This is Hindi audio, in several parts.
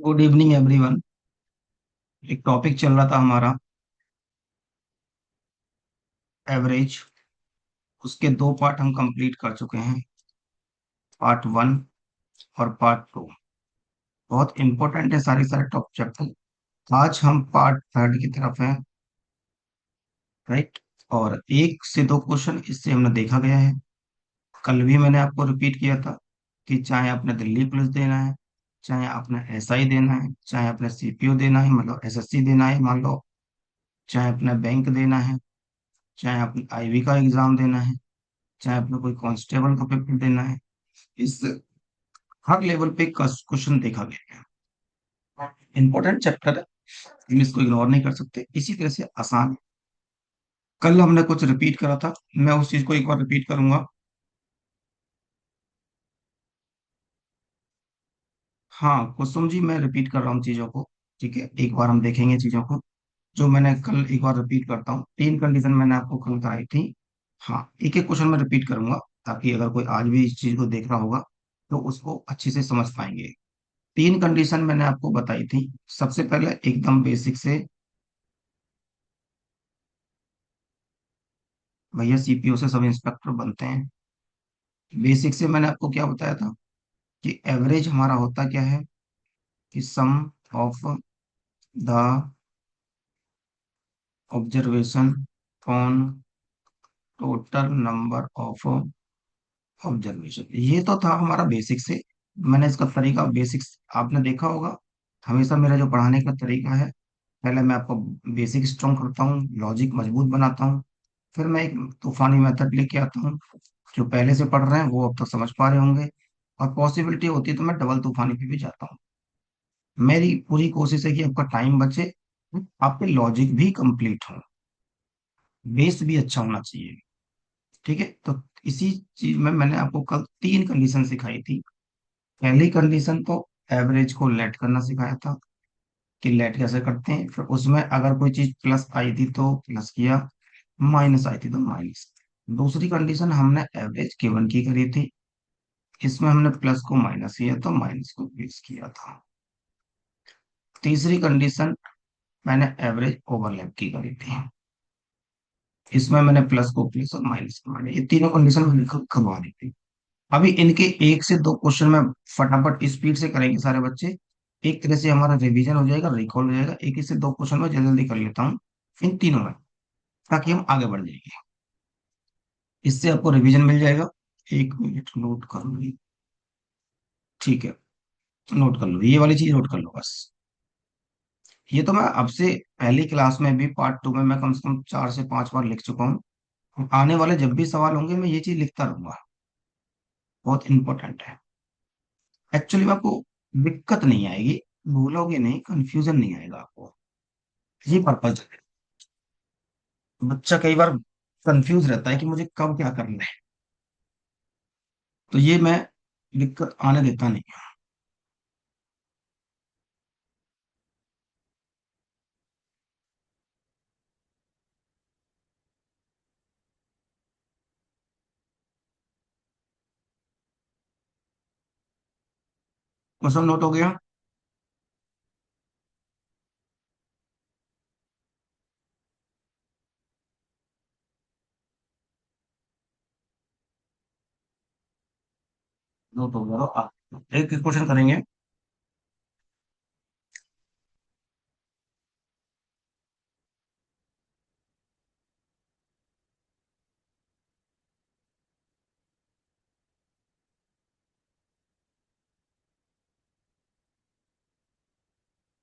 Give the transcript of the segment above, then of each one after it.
Good evening everyone. एक टॉपिक चल रहा था हमारा एवरेज। उसके दो पार्ट हम कंप्लीट कर चुके हैं, पार्ट वन और पार्ट टू। बहुत इंपॉर्टेंट है सारे सारे टॉप चैप्टर। आज हम पार्ट थर्ड की तरफ हैं, राइट। और एक से दो क्वेश्चन इससे हमने देखा गया है। कल भी मैंने आपको रिपीट किया था कि चाहे आपने दिल्ली पुलिस देना है, चाहे आपने एसआई देना है, चाहे आपने सीपीओ देना है मतलब एसएससी देना है मान लो, चाहे अपना बैंक देना है, चाहे अपने आईवी का एग्जाम देना है, चाहे आपने कोई कांस्टेबल का पेपर देना है, इस हर लेवल पे क्वेश्चन देखा गया है। इंपॉर्टेंट चैप्टर है, हम इसको इग्नोर नहीं कर सकते। इसी तरह से आसान है। कल हमने कुछ रिपीट करा था, मैं उस चीज को एक बार रिपीट करूंगा। हाँ कुसुम जी, मैं रिपीट कर रहा हूँ चीजों को। ठीक है, एक बार हम देखेंगे चीजों को। जो मैंने कल एक बार रिपीट करता हूँ, तीन कंडीशन मैंने आपको कल कराई थी। हाँ, एक एक क्वेश्चन में रिपीट करूंगा ताकि अगर कोई आज भी इस चीज को देख रहा होगा तो उसको अच्छे से समझ पाएंगे। तीन कंडीशन मैंने आपको बताई थी। सबसे पहले एकदम बेसिक से, भैया सीपीओ से सब इंस्पेक्टर बनते हैं। बेसिक से मैंने आपको क्या बताया था कि एवरेज हमारा होता क्या है कि sum of the observation on total number of observation. ये तो था हमारा बेसिक से। मैंने इसका तरीका बेसिक्स आपने देखा होगा। हमेशा मेरा जो पढ़ाने का तरीका है, पहले मैं आपको बेसिक स्ट्रॉन्ग करता हूँ, लॉजिक मजबूत बनाता हूँ, फिर मैं एक तूफानी मेथड लेके आता हूँ। जो पहले से पढ़ रहे हैं वो अब तक समझ पा रहे होंगे, और पॉसिबिलिटी होती है तो मैं डबल तूफानी पे भी जाता हूँ। मेरी पूरी कोशिश है कि आपका टाइम बचे, आपके लॉजिक भी कंप्लीट हो, बेस भी अच्छा होना चाहिए। ठीक है, तो इसी चीज में मैंने आपको कल तीन कंडीशन सिखाई थी। पहली कंडीशन तो एवरेज को लेट करना सिखाया था कि लेट कैसे करते हैं। फिर उसमें अगर कोई चीज प्लस आई थी तो प्लस किया, माइनस आई थी तो माइनस। दूसरी कंडीशन हमने एवरेज गिवन की करी थी, इसमें हमने प्लस को माइनस किया तो माइनस को प्लस किया था। तीसरी कंडीशन मैंने एवरेज ओवरलैप की करी थी, इसमें मैंने प्लस को प्लस और माइनस को माइनस, ये तीनों कंडीशन मैंने करवा दी थी। अभी इनके एक से दो क्वेश्चन में फटाफट स्पीड से करेंगे सारे बच्चे। एक तरह से हमारा रिवीजन हो जाएगा, रिकॉल हो जाएगा। एक से दो क्वेश्चन में जल्दी जल्दी कर लेता हूँ इन तीनों में, ताकि हम आगे बढ़ जाएंगे। इससे आपको रिवीजन मिल जाएगा। एक मिनट नोट कर लो ठीक है, नोट कर लो, ये वाली चीज नोट कर लो बस। ये तो मैं अब से पहली क्लास में भी पार्ट टू में मैं कम से कम 4 से 5 बार लिख चुका हूँ। आने वाले जब भी सवाल होंगे मैं ये चीज लिखता रहूंगा। बहुत इंपॉर्टेंट है। एक्चुअली में आपको दिक्कत नहीं आएगी, भूलोगे नहीं, कंफ्यूजन नहीं आएगा आपको। ये पर्पज है। बच्चा कई बार कंफ्यूज रहता है कि मुझे कब क्या करना है, तो ये मैं दिक्कत आने देता नहीं। क्वेश्चन नोट हो गया? नोट हो गया तो एक एक क्वेश्चन करेंगे।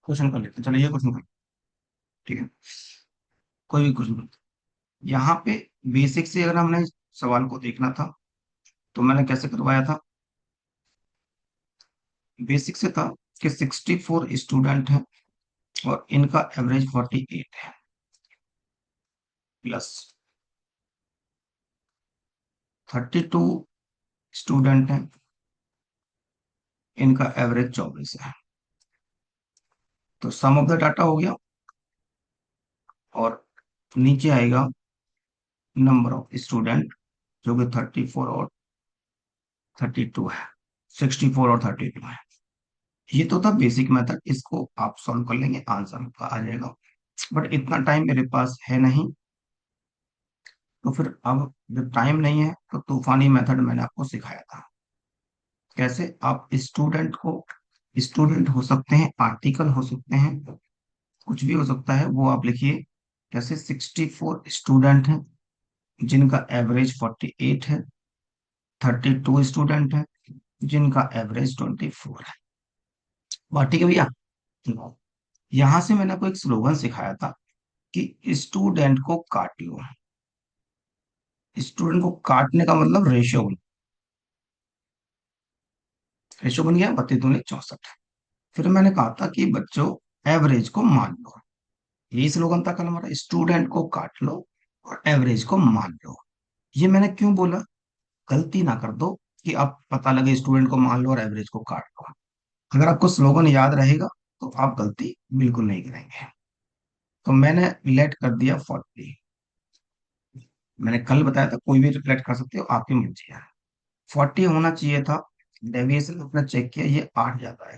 क्वेश्चन कर लेते हैं। चलिए ये क्वेश्चन कर, ठीक है, कोई भी क्वेश्चन। यहाँ पे बेसिक से अगर हमने सवाल को देखना था तो मैंने कैसे करवाया था। बेसिक से था कि 64 स्टूडेंट हैं और इनका एवरेज 48 है, प्लस 32 स्टूडेंट हैं, इनका एवरेज 24 है। तो सम ऑफ द डाटा हो गया, और नीचे आएगा नंबर ऑफ स्टूडेंट, जो कि 34 और 32 है, 64 और 32 है। ये तो था बेसिक मेथड, इसको आप सॉल्व कर लेंगे, आंसर आपका आ जाएगा। बट इतना टाइम मेरे पास है नहीं, तो फिर अब जब टाइम नहीं है तो तूफानी मेथड मैंने आपको सिखाया था। कैसे आप स्टूडेंट को, स्टूडेंट हो सकते हैं, आर्टिकल हो सकते हैं, कुछ भी हो सकता है, वो आप लिखिए। जैसे 64 स्टूडेंट हैं जिनका एवरेज 48 है, 32 स्टूडेंट हैं जिनका एवरेज 24 है। बात ठीक है भैया। यहां से मैंने आपको एक स्लोगन सिखाया था कि स्टूडेंट को काट लो। स्टूडेंट को काटने का मतलब रेशियो, रेशियो बन गया 32 दूनी 64। फिर मैंने कहा था कि बच्चों एवरेज को मान लो। यही स्लोगन था कल हमारा, स्टूडेंट को काट लो और एवरेज को मान लो। ये मैंने क्यों बोला, गलती ना कर दो कि आप पता लगे स्टूडेंट को मान लो और एवरेज को काट लो। अगर आपको स्लोगन याद रहेगा तो आप गलती बिल्कुल नहीं करेंगे। तो मैंने लेट कर दिया 40। मैंने कल बताया था कोई भी रिफ्लेक्ट कर सकते हो, आपकी मर्जी है। 40 होना चाहिए था। डेविएशन अपने चेक किया, ये 8 जाता है।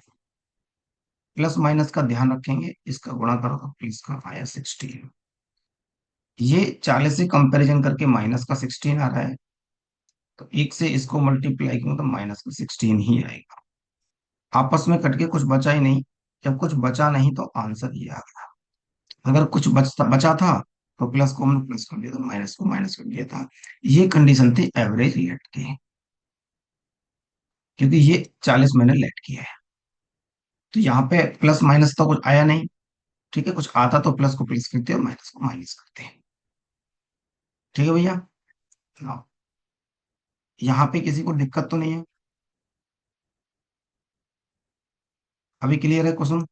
प्लस माइनस का ध्यान रखेंगे, इसका गुणा करो तो प्लस का आया 16। ये 40 से कंपैरिजन करके माइनस का 16 आ रहा है, तो एक से इसको मल्टीप्लाई करूं तो माइनस का 16 ही आएगा। आपस में कट के कुछ बचा ही नहीं। जब कुछ बचा नहीं तो आंसर ये आ गया। अगर कुछ बचता बचा था तो प्लस को हमने प्लस कर दिया था, माइनस को माइनस कर दिया था। ये कंडीशन थी एवरेज लेट की, क्योंकि ये 40 मैंने लेट किया है। तो यहाँ पे प्लस माइनस तो कुछ आया नहीं। ठीक है, कुछ आता तो प्लस को प्लस करते हैं और माइनस को माइनस करते हैं। ठीक है भैया। हाँ, यहाँ पे किसी को दिक्कत तो नहीं है? अभी क्लियर है क्वेश्चन?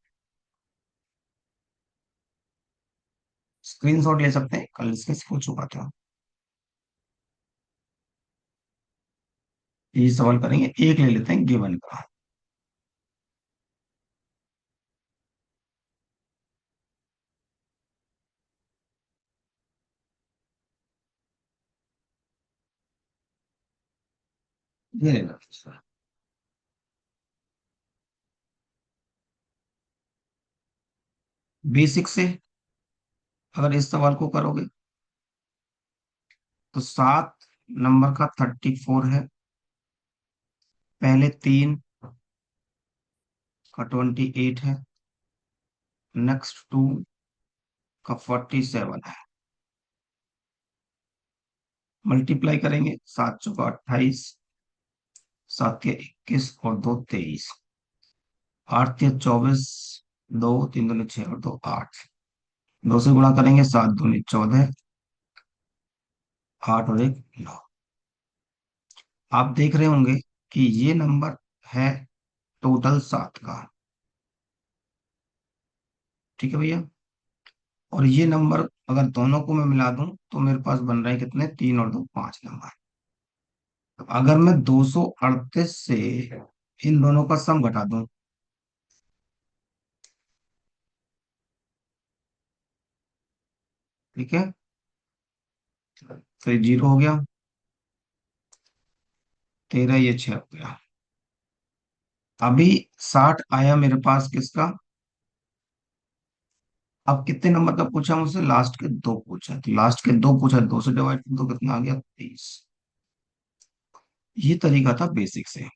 स्क्रीनशॉट ले सकते हैं, कल डिस्कस हो चुका था। ये सवाल करेंगे, एक ले लेते हैं गिवन का। ये ले लेते हैं। बेसिक से अगर इस सवाल को करोगे तो 7 नंबर का 34 है, पहले 3 का 28 है, नेक्स्ट 2 का 47 है। मल्टीप्लाई करेंगे, 7 चौका 28, 7 के 21 और 2 23, 8 के 24, 2 3 दूनी 6 और 2 8। 2 से गुणा करेंगे, 7 दूनी 14, 8 और 1 9। आप देख रहे होंगे कि ये नंबर है टोटल 7 का। ठीक है भैया। और ये नंबर अगर दोनों को मैं मिला दूं तो मेरे पास बन रहे हैं कितने, 3 और 2 5 नंबर। तो अगर मैं 238 से इन दोनों का सम घटा दूं, ठीक है, तो ये 0 हो गया, 13 ये 6 हो गया। अभी 60 आया मेरे पास किसका? अब कितने नंबर का पूछा मुझसे, लास्ट के दो पूछा, तो लास्ट के दो पूछा, 2 से डिवाइड कर दो, कितना आ गया 30। ये तरीका था बेसिक से।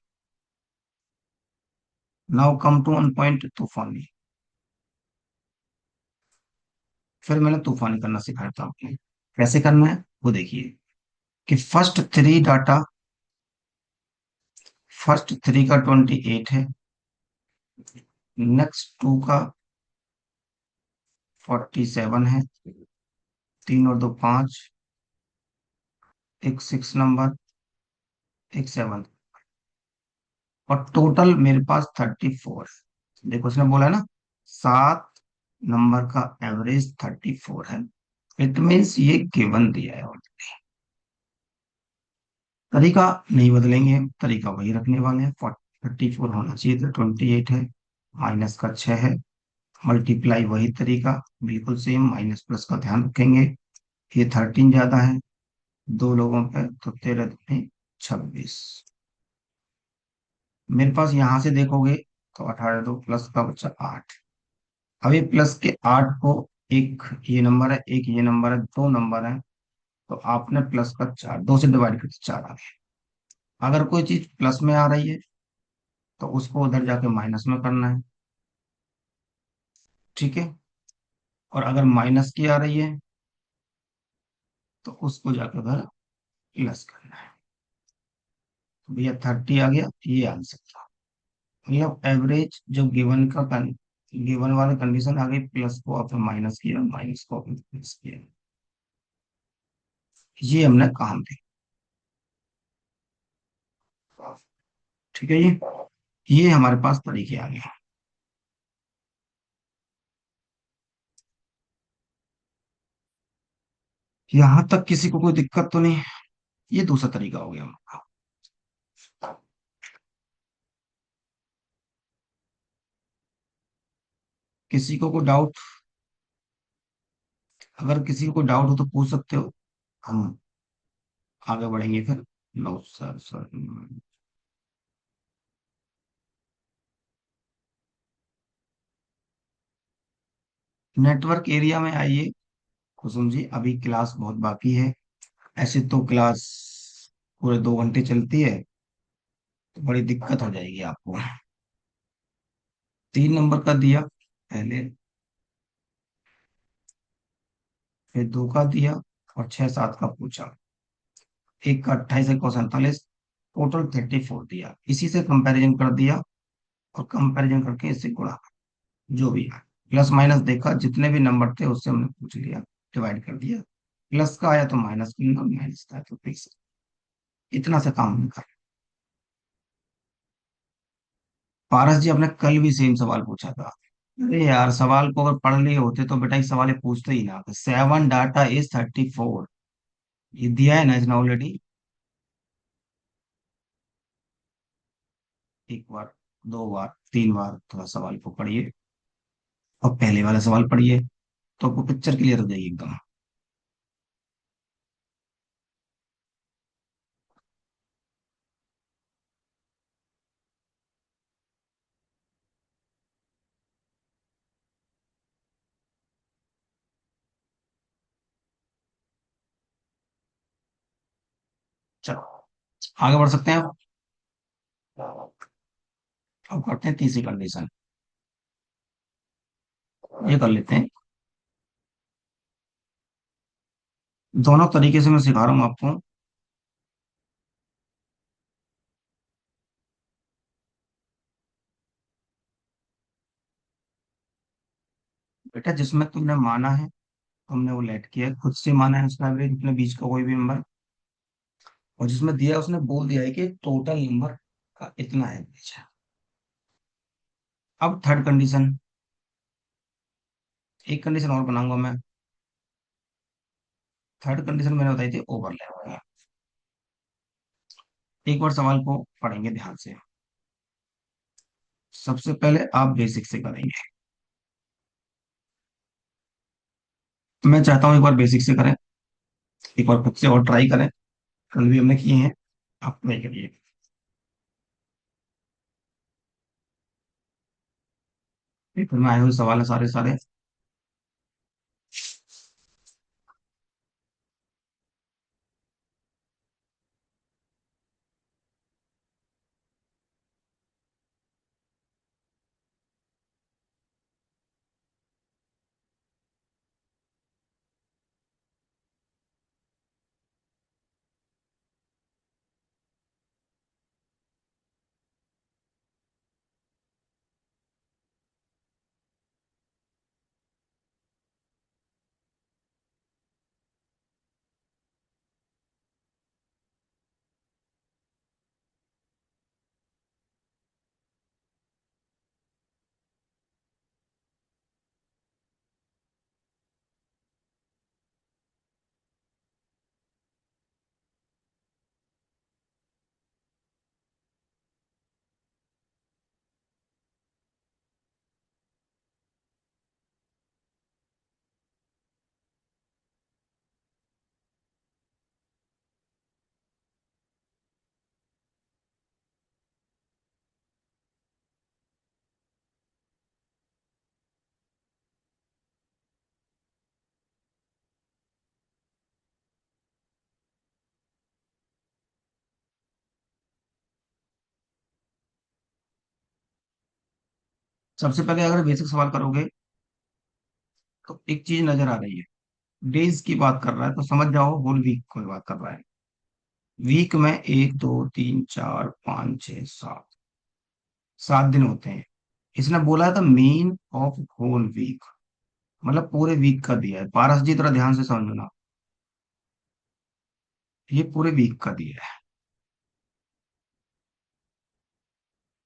Now come to one point तूफानी। फिर मैंने तूफानी करना सिखाया था आपने, कैसे करना है वो देखिए। कि फर्स्ट थ्री का 28 है, नेक्स्ट 2 का 47 है, 3 और 2 5, एक 6 नंबर, एक 7, और टोटल मेरे पास 34 है। देखो उसने बोला है ना, 7 नंबर का एवरेज 34 है। इट मीन्स ये गिवन दिया है। तरीका नहीं बदलेंगे, तरीका वही रखने वाले हैं। 34 होना चाहिए तो 28 है, माइनस का 6 है, मल्टीप्लाई वही तरीका, बिल्कुल सेम, माइनस प्लस का ध्यान रखेंगे। ये 13 ज्यादा है दो लोगों पे, तो 13 दूनी 26। मेरे पास यहां से देखोगे तो 18 दो प्लस का बच्चा 8। अब ये प्लस के 8 को, एक ये नंबर है, एक ये नंबर है, दो नंबर है, तो आपने प्लस का 4 दो से डिवाइड करके 4 आ गया। अगर कोई चीज प्लस में आ रही है तो उसको उधर जाके माइनस में करना है। ठीक है। और अगर माइनस की आ रही है तो उसको जाके उधर प्लस करना है। तो भैया 30 आ गया, ये आंसर था। मतलब एवरेज जो गिवन का गिवन वाला कंडीशन आ गई, प्लस को आपने माइनस किया, माइनस को आपने प्लस किया। ये हमने काम देखा। ठीक है। ये हमारे पास तरीके आ गए। यहां तक किसी को कोई दिक्कत तो नहीं? ये दूसरा तरीका हो गया हमारा। किसी को कोई डाउट? अगर किसी को कोई डाउट हो तो पूछ सकते हो, हम आगे बढ़ेंगे फिर। No sir, sir. Network area में आइए कुसुम जी, अभी क्लास बहुत बाकी है। ऐसे तो क्लास पूरे 2 घंटे चलती है, तो बड़ी दिक्कत हो जाएगी आपको। 3 नंबर का दिया पहले, फिर 2 का दिया, और 6 7 का पूछा। एक का 28, एक का 47, टोटल 34 दिया। इसी से कंपैरिजन कर दिया, और कंपैरिजन करके इससे गुणा, जो भी है प्लस माइनस देखा, जितने भी नंबर थे उससे हमने पूछ लिया, डिवाइड कर दिया। प्लस का आया तो माइनस करना, माइनस का आया तो प्लस। इतना सा काम नहीं कर। पारस जी, आपने कल भी सेम सवाल पूछा था। अरे यार, सवाल को अगर पढ़ लिए होते तो बेटा इस सवाल ये पूछते ही ना। 7 डाटा इज 34, ये दिया है ना इसने ऑलरेडी। एक बार, 2 बार, 3 बार थोड़ा सवाल को पढ़िए, और पहले वाला सवाल पढ़िए, तो आपको पिक्चर क्लियर हो जाएगी एकदम। चलो, आगे बढ़ सकते हैं आप। अब करते हैं तीसरी कंडीशन। ये कर लेते हैं। दोनों तरीके से मैं सिखा रहा हूँ आपको। बेटा, जिसमें तुमने माना है, तुमने वो लेट किया है, खुद से माना है उसका एवरेज अपने बीच का कोई भी नंबर। और जिसमें दिया है उसने बोल दिया है कि टोटल नंबर का इतना एवरेज है। अब थर्ड कंडीशन, एक कंडीशन और बनाऊंगा मैं। थर्ड कंडीशन मैंने बताई थी ओवरलैप की। एक बार सवाल को पढ़ेंगे ध्यान से। सबसे पहले आप बेसिक से करेंगे। मैं चाहता हूँ एक बार बेसिक से करें, एक बार खुद से और ट्राई करें। कल भी हमने किए हैं, आप ट्राई करिए। पेपर में आए हुए सवाल है सारे सारे। सबसे पहले अगर बेसिक सवाल करोगे तो एक चीज नजर आ रही है, डेज की बात कर रहा है तो समझ जाओ होल वीक की बात कर रहा है। वीक में एक दो तीन चार पाँच छह सात, 7 दिन होते हैं। इसने बोला था मीन ऑफ होल वीक, मतलब पूरे वीक का दिया है। पारस जी थोड़ा ध्यान से समझना, ये पूरे वीक का दिया है।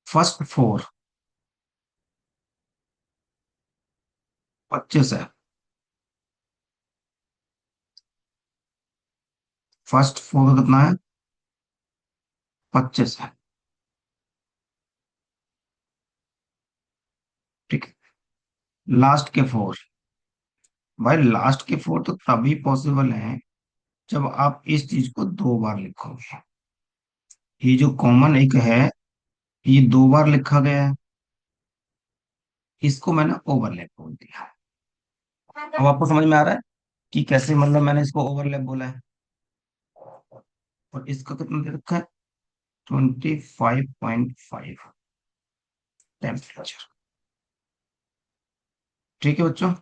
फर्स्ट फोर 25 है। फर्स्ट फोर का कितना है? 25 है। ठीक है, लास्ट के फोर, भाई लास्ट के फोर तो तभी पॉसिबल है जब आप इस चीज को 2 बार लिखोगे। ये जो कॉमन एक है, ये 2 बार लिखा गया है, इसको मैंने ओवरलैप बोल दिया। अब आपको समझ में आ रहा है कि कैसे, मतलब मैंने इसको ओवरलैप बोला है। और इसका कितना दे रखा है? 25.5 टेम्परेचर। ठीक है बच्चों,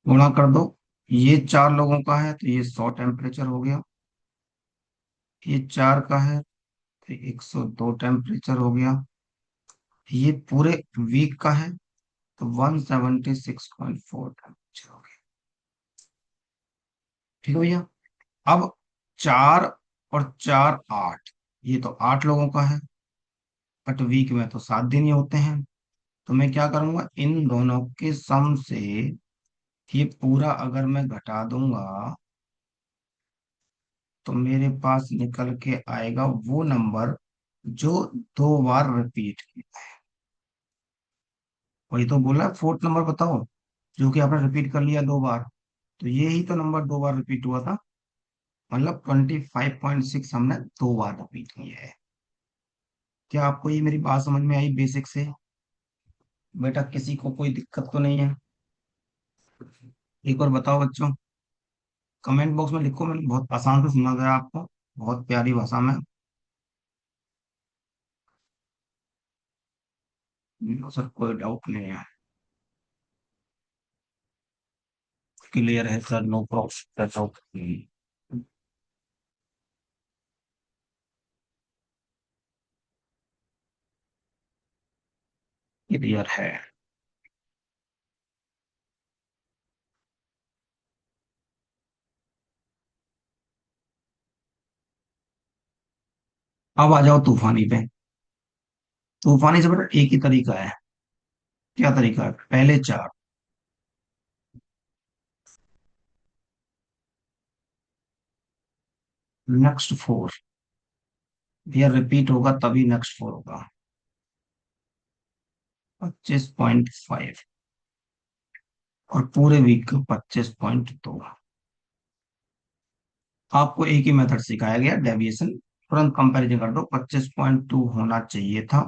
गुणा कर दो। ये 4 लोगों का है तो ये 100 टेम्परेचर हो गया। ये 4 का है तो 102 टेम्परेचर हो गया। ये पूरे वीक का है तो 176.4 टेम्परेचर हो गया। ठीक है भैया। अब 4 और 4 8, ये तो 8 लोगों का है, बट वीक में तो 7 दिन ही होते हैं। तो मैं क्या करूंगा, इन दोनों के सम से ये पूरा अगर मैं घटा दूंगा तो मेरे पास निकल के आएगा वो नंबर जो 2 बार रिपीट किया है। वही तो बोला, फोर्थ नंबर बताओ, जो कि आपने रिपीट कर लिया 2 बार। तो ये ही तो नंबर 2 बार रिपीट हुआ था, मतलब 25.6 हमने 2 बार रिपीट किया है। क्या आपको ये मेरी बात समझ में आई बेसिक से? बेटा किसी को कोई दिक्कत तो नहीं है? एक और बताओ बच्चों, कमेंट बॉक्स में लिखो। मैंने बहुत आसान से सुना गया आपको, बहुत प्यारी भाषा में। नो सर, कोई डाउट नहीं है, क्लियर है sir, no problem, doubt. Clear है। अब आ जाओ तूफानी पे। तूफानी से बेटा एक ही तरीका है। क्या तरीका है? पहले 4, नेक्स्ट 4, यह रिपीट होगा तभी नेक्स्ट 4 होगा। 25.5 और पूरे वीक का 25.2। आपको एक ही मेथड सिखाया गया, डेविएशन। तुरंत कंपैरिजन कर दो, 25.2 होना चाहिए था,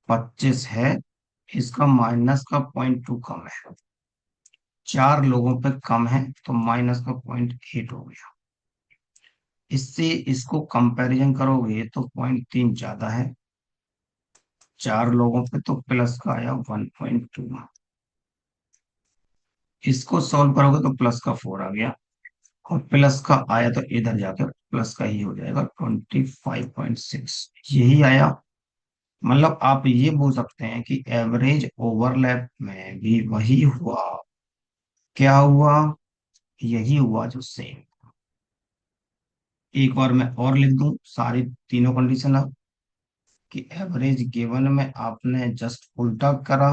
25 है, इसका माइनस का 0.2 कम है, 4 लोगों पे कम है तो माइनस का 0.8 हो गया। इससे इसको कंपैरिजन करोगे तो 0.3 ज्यादा है, 4 लोगों पे तो प्लस का आया 1.2। इसको सॉल्व करोगे तो प्लस का 4 आ गया, और प्लस का आया तो इधर जाकर प्लस का ही हो जाएगा, 25.6 यही आया। मतलब आप ये बोल सकते हैं कि एवरेज ओवरलैप में भी वही हुआ। क्या हुआ? यही हुआ जो सेम। एक बार मैं और लिख दूं सारी तीनों कंडीशन अब, कि एवरेज गिवन में आपने जस्ट उल्टा करा,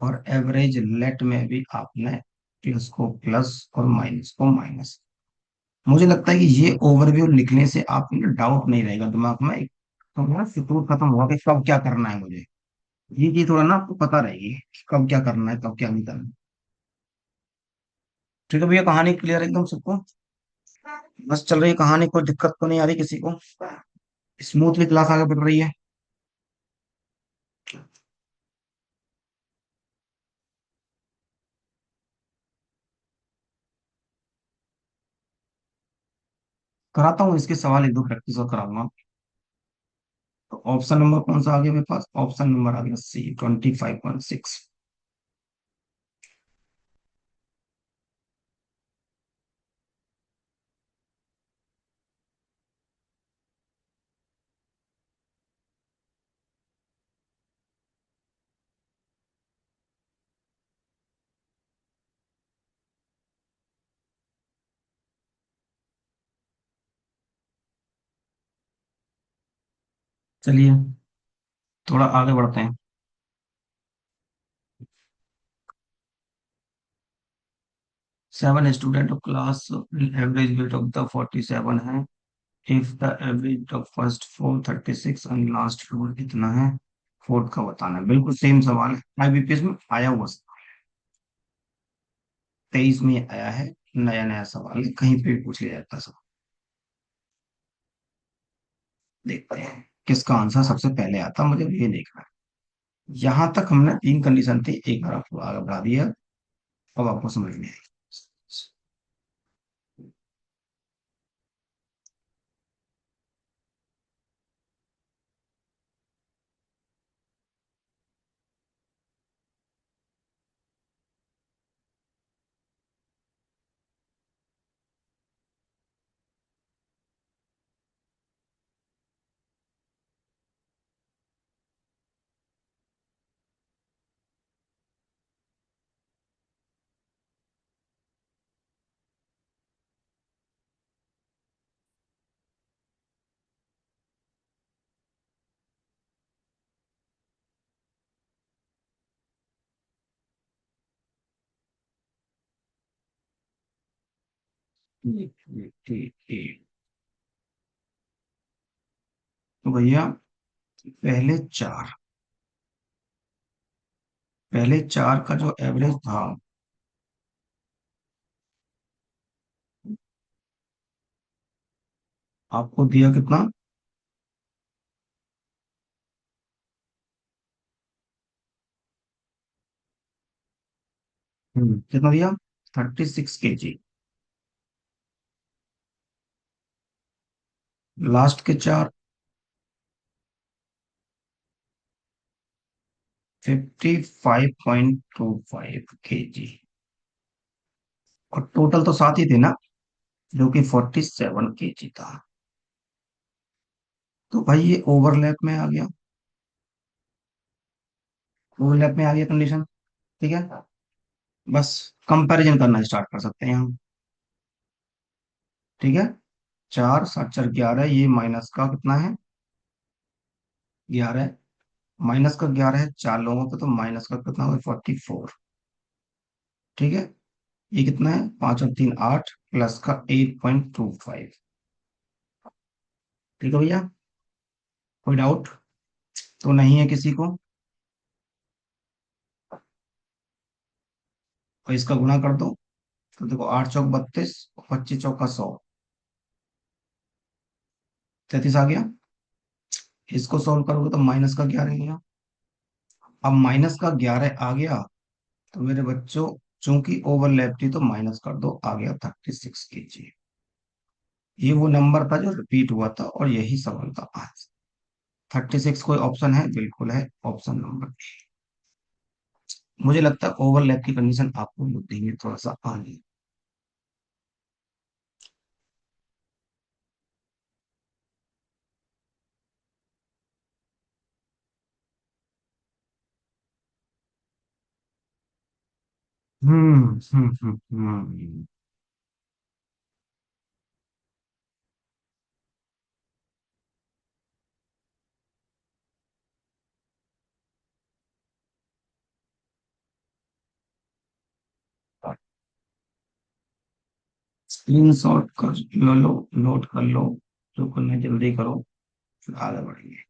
और एवरेज लेट में भी आपने प्लस को प्लस और माइनस को माइनस। मुझे लगता है कि ये ओवरव्यू लिखने से आप डाउट नहीं रहेगा दिमाग में, एक तो ना फितूर खत्म हुआ कि कब क्या करना है मुझे। ये चीज थोड़ा ना आपको पता रहेगी कि कब क्या करना है, कब क्या नहीं करना। ठीक है भैया, कहानी क्लियर एकदम सबको? बस चल रही है कहानी, कोई दिक्कत तो नहीं आ रही किसी को? स्मूथली क्लास आगे बढ़ रही है? कराता हूँ इसके सवाल, एक दो प्रैक्टिस और कराऊंगा। तो ऑप्शन नंबर कौन सा आ गया मेरे पास? ऑप्शन नंबर आ गया सी, 25.6। चलिए थोड़ा आगे बढ़ते हैं। 7 student of class, average weight of the 47 है। If the average of first four 36 and last four कितना है? फोर्थ का बताना है। बिल्कुल सेम सवाल है, आईबीपीएस में आया हुआ 23 में आया है। नया नया सवाल है, कहीं पे भी पूछ लिया जाता है सब। देखते हैं किसका आंसर सबसे पहले आता है, मुझे ये देखना है। यहां तक हमने तीन कंडीशन थी, एक बार आपको आगे बढ़ा दिया। अब आपको समझ में ठीक ठीक ठीक ठीक। तो भैया पहले चार पहले चार का जो एवरेज था, आपको दिया कितना? कितना दिया? 36 kg। लास्ट के चार 55.25 kg। और टोटल तो सात ही थे ना, जो कि 47 kg था। तो भाई ये ओवरलैप में आ गया, ओवरलैप में आ गया कंडीशन। ठीक है, बस कंपैरिजन करना स्टार्ट कर सकते हैं हम। ठीक है, 4 7 4 11, ये माइनस का कितना है? 11। माइनस का 11 है चार लोगों पे, तो माइनस का कितना होगा? 44। ठीक है, ये कितना है? 5 और 3 8, प्लस का 8.25। ठीक है भैया, कोई डाउट तो नहीं है किसी को? और इसका गुणा कर दो, तो देखो 8 चौक 32, 25 चौका 100, 33 आ गया। इसको सॉल्व करोगे तो माइनस का 11 गया। अब माइनस का 11 आ गया, तो मेरे बच्चों चूंकि ओवरलैप थी तो माइनस कर दो, आ गया 36 kg। ये वो नंबर था जो रिपीट हुआ था, और यही सवाल था आज। 36 कोई ऑप्शन है? बिल्कुल है, ऑप्शन नंबर। मुझे लगता है ओवरलैप की कंडीशन आपको बुद्धि में थोड़ा सा आ गई। हम्म। स्क्रीन शॉट कर लो, नोट कर लो, जो करना है जल्दी करो, फिर आगे बढ़ेंगे।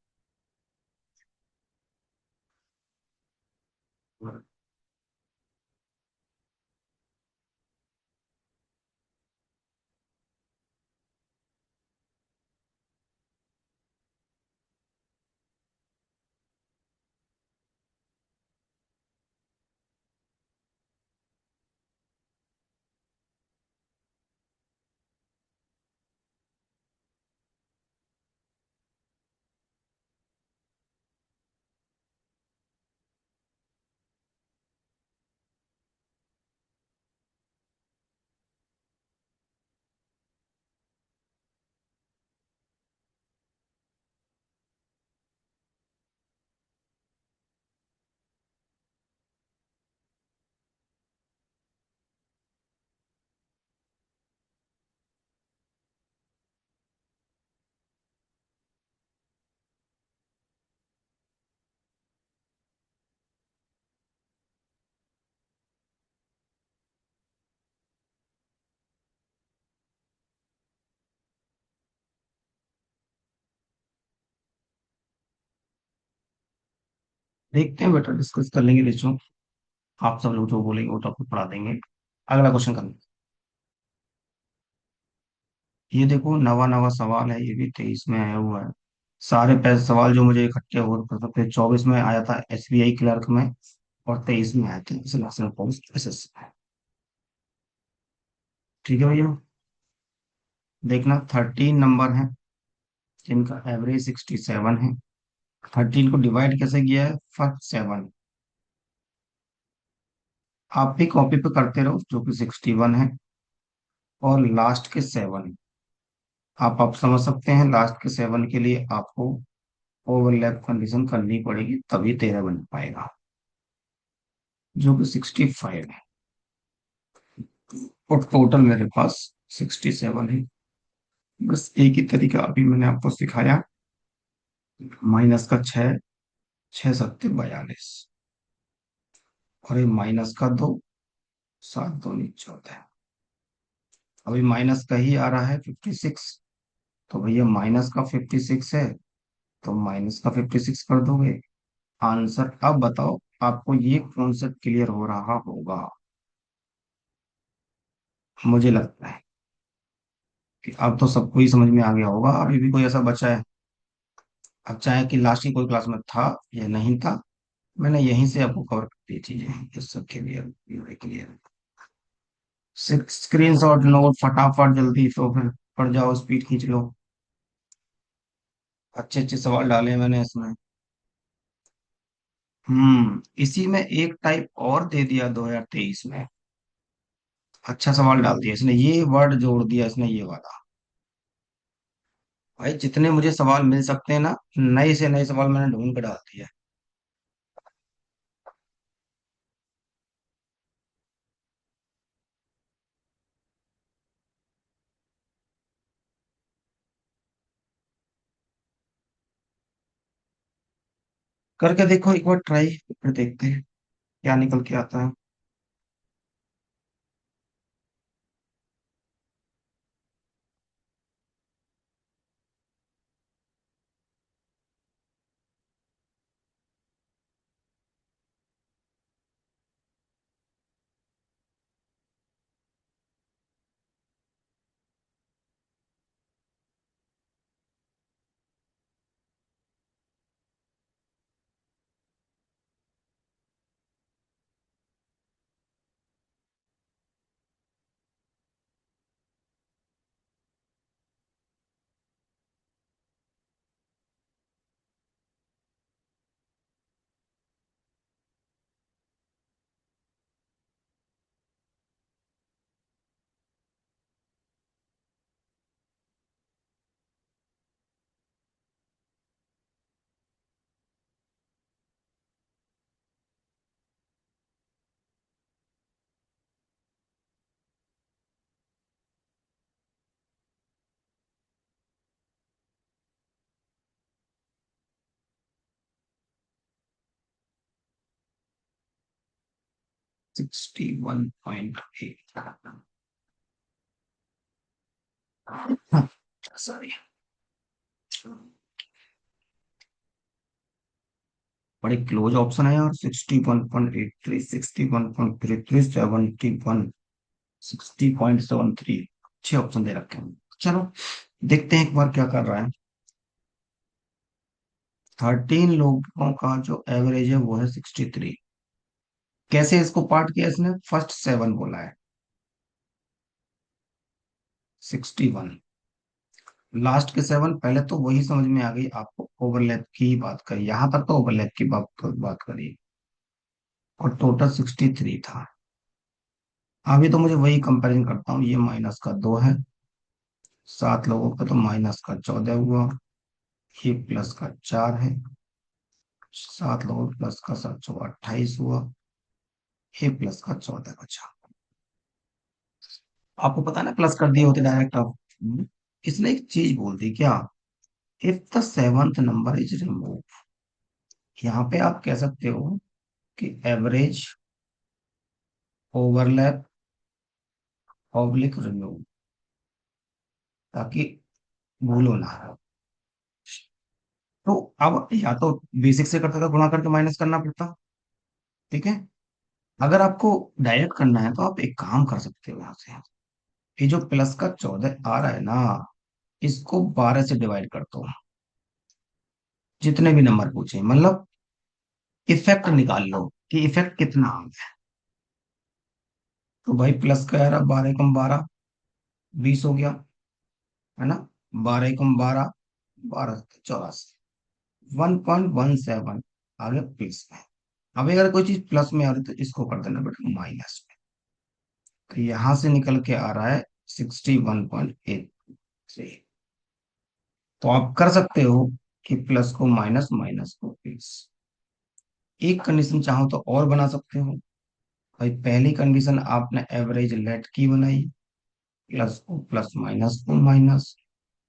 देखते हैं बेटा, डिस्कस कर लेंगे बच्चों। आप सब लोग जो बोलेंगे वो टॉपिक पढ़ा देंगे। अगला क्वेश्चन करना। ये देखो नवा नवा सवाल है, ये भी 23 में आया हुआ है। सारे पैसे सवाल जो मुझे इकट्ठे हो सकते, 24 में आया था एसबीआई क्लर्क में, और 23 में आया था नेशनल पोस्ट एसएस। ठीक है भैया। देखना 13 नंबर है जिनका एवरेज 67 है। 13 को डिवाइड कैसे किया है, फर्स्ट 7। आप भी कॉपी पे करते रहो, जो कि 61 है, और लास्ट के 7। आप समझ सकते हैं, लास्ट के 7 के लिए आपको ओवरलैप कंडीशन करनी पड़ेगी, तभी 13 बन पाएगा, जो कि 65 है। और टोटल मेरे पास 67 है। बस एक ही तरीका अभी मैंने आपको सिखाया, माइनस का 6, 6 7 42, और ये माइनस का 2, 7 2 14। अभी माइनस का ही आ रहा है 56, तो भैया माइनस का 56 है, तो माइनस का 56 कर दोगे आंसर। अब बताओ आपको ये कॉन्सेप्ट क्लियर हो रहा होगा, मुझे लगता है कि अब तो सबको ही समझ में आ गया होगा। अभी भी कोई ऐसा बचा है, अब चाहे कि लास्ट की कोई क्लास में था या नहीं था, मैंने यहीं से आपको कवर कर दी चीजें, इस सब clear clear. Screen shot note फटाफट जल्दी, तो फिर पढ़ जाओ, स्पीड खींच लो। अच्छे अच्छे सवाल डाले हैं मैंने इसमें। इसी में एक टाइप और दे दिया 2023 में। अच्छा सवाल डाल दिया इसने, ये वर्ड जोड़ दिया इसने, ये वाला। भाई जितने मुझे सवाल मिल सकते हैं ना, नए से नए सवाल मैंने ढूंढ के डाल दिया। करके देखो एक बार ट्राई, फिर देखते हैं क्या निकल के आता है। 61.8। सॉरी। बड़े क्लोज ऑप्शन है यार, 61.83, 61.33, 71, 60.73। अच्छे ऑप्शन दे रखे हैं। चलो देखते हैं एक बार क्या कर रहा है। 13 लोगों का जो एवरेज है वो है 63। कैसे इसको पार्ट किया इसने, फर्स्ट 7 बोला है, 61, लास्ट के 7, पहले तो वही समझ में आ गई आपको, ओवरलैप की ही बात करी, यहां तक तो ओवरलैप की बात करी, और टोटल 63 था। अभी तो मुझे वही कंपैरिजन करता हूँ, ये माइनस का 2 है, 7 लोगों का तो माइनस का 14 हुआ, ये प्लस का 4 है, 7 लोगों प्लस का 7 28 हुआ, ये प्लस का 14 बचा। आपको पता है ना, प्लस कर दिए होते डायरेक्ट आप। इसने एक चीज बोल दी क्या, if the seventh number is remove, यहाँ पे आप कह सकते हो कि एवरेज ओवरलैप ऑब्लिक रिमूव, ताकि भूलो ना। तो अब या तो बेसिक से करता था, गुणा करके माइनस करना पड़ता। ठीक है। अगर आपको डायरेक्ट करना है तो आप एक काम कर सकते हो यहाँ से। ये जो प्लस का 14 आ रहा है ना, इसको 12 से डिवाइड कर दो। जितने भी नंबर पूछे, मतलब इफेक्ट निकाल लो कि इफेक्ट कितना आ गया। तो भाई प्लस का यार, 12 एकम 12, 20 हो गया, है ना। 12 एकम 12, 12, 84, 1.17 आ गया प्लस में। अब अगर कोई चीज प्लस में आ रही है तो इसको कर देना बेटा माइनस में। तो यहां से निकल के आ रहा है 61.83। तो आप कर सकते हो कि प्लस को माइनस, माइनस को प्लस। एक कंडीशन चाहो तो और बना सकते हो। भाई पहली कंडीशन आपने एवरेज लेट की बनाई, प्लस को प्लस, माइनस को माइनस।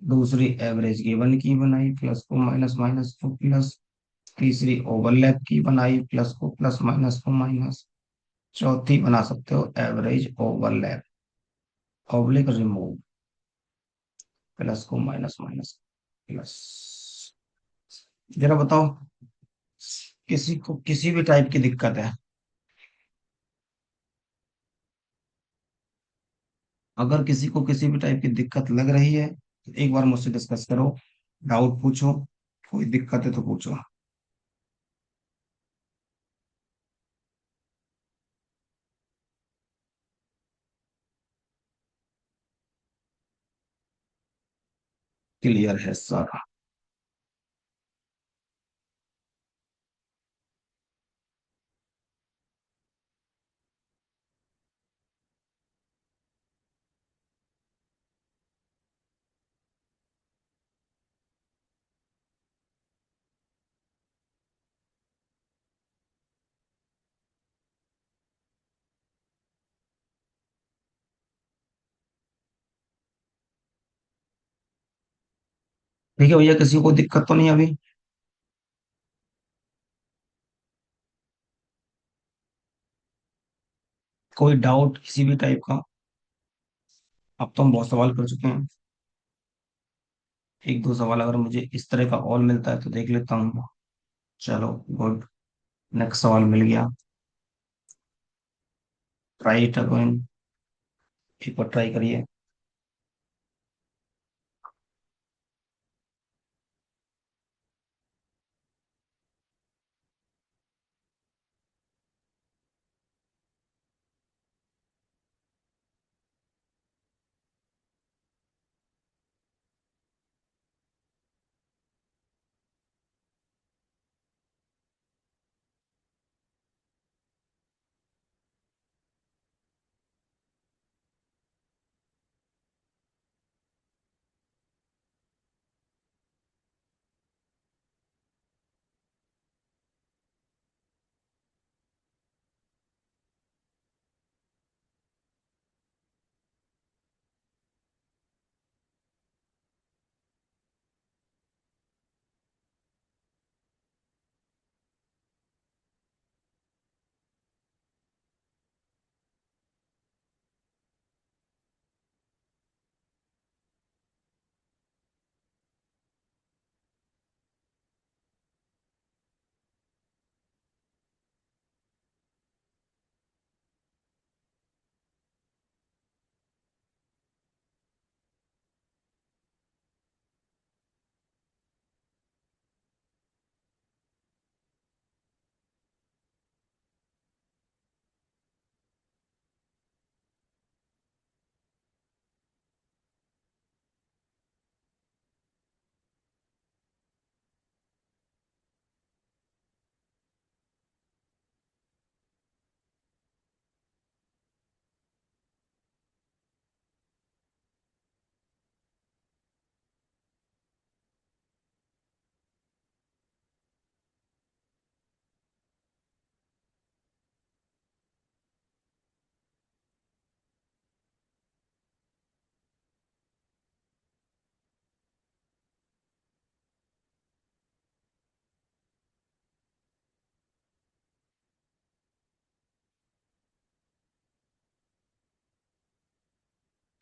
दूसरी एवरेज गिवन की बनाई, प्लस को माइनस, माइनस को प्लस। तीसरी ओवरलैप की बनाई, प्लस को प्लस, माइनस को माइनस। चौथी बना सकते हो average overlap, oblique remove, plus को माइनस, माइनस प्लस। जरा बताओ, किसी को किसी भी टाइप की दिक्कत है? अगर किसी को किसी भी टाइप की दिक्कत लग रही है तो एक बार मुझसे डिस्कस करो, डाउट पूछो। कोई दिक्कत है तो पूछो। क्लियर है सर। ठीक है भैया, किसी को दिक्कत तो नहीं अभी? कोई डाउट किसी भी टाइप का? अब तो हम बहुत सवाल कर चुके हैं। एक दो सवाल अगर मुझे इस तरह का और मिलता है तो देख लेता हूँ। चलो, गुड। नेक्स्ट सवाल मिल गया। Try it again. एक बार ट्राई करिए।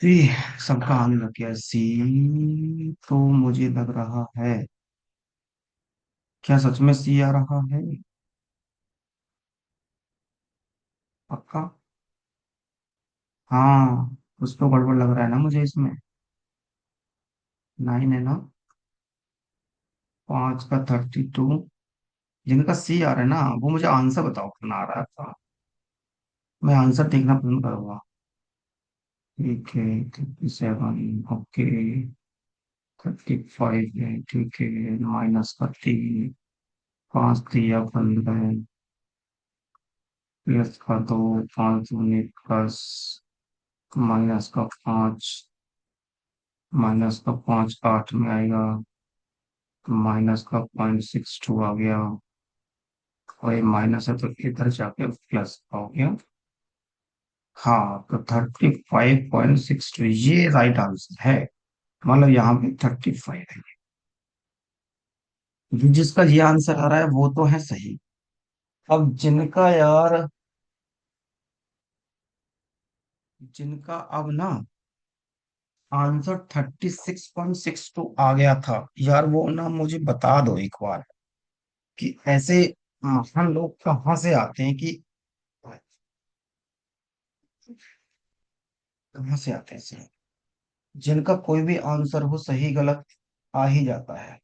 जी, सबका आने लग गया सी। तो मुझे लग रहा है क्या सच में सी आ रहा है? पक्का? हाँ, कुछ तो गड़बड़ लग रहा है ना मुझे इसमें। 9 है ना? 5 का 32। जिनका सी आ रहा है ना, वो मुझे आंसर बताओ कितना आ रहा था। मैं आंसर देखना पसंद करूंगा। ठीक है। 37। ओके। 35 है, ठीक है। माइनस का 3। 5 3 या 15। प्लस का 2। 5 दूनी 10। माइनस का 5। माइनस का 5 8 में आएगा। तो माइनस का 0.62 आ गया। और ये माइनस है तो इधर जाके प्लस हो गया। हाँ, तो 35.62 ये राइट आंसर है। मतलब यहाँ पे 35 है। जिसका ये आंसर आ रहा है वो तो है सही। अब जिनका यार, जिनका अब ना आंसर 36.62 आ गया था यार, वो ना मुझे बता दो एक बार कि ऐसे महान लोग कहाँ से आते हैं कि, कहाँ से आते हैं ऐसे, जिनका कोई भी आंसर हो सही गलत आ ही जाता है।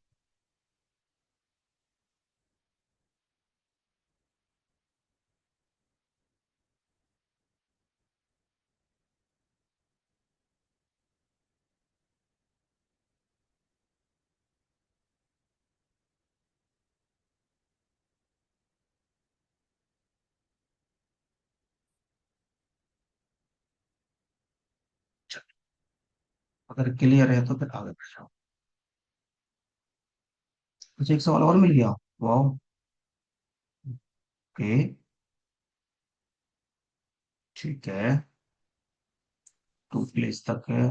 अगर क्लियर है तो फिर आगे बढ़ जाओ। कुछ एक सवाल और मिल गया। वाह। ओके। ठीक है। टू प्लेस तक है।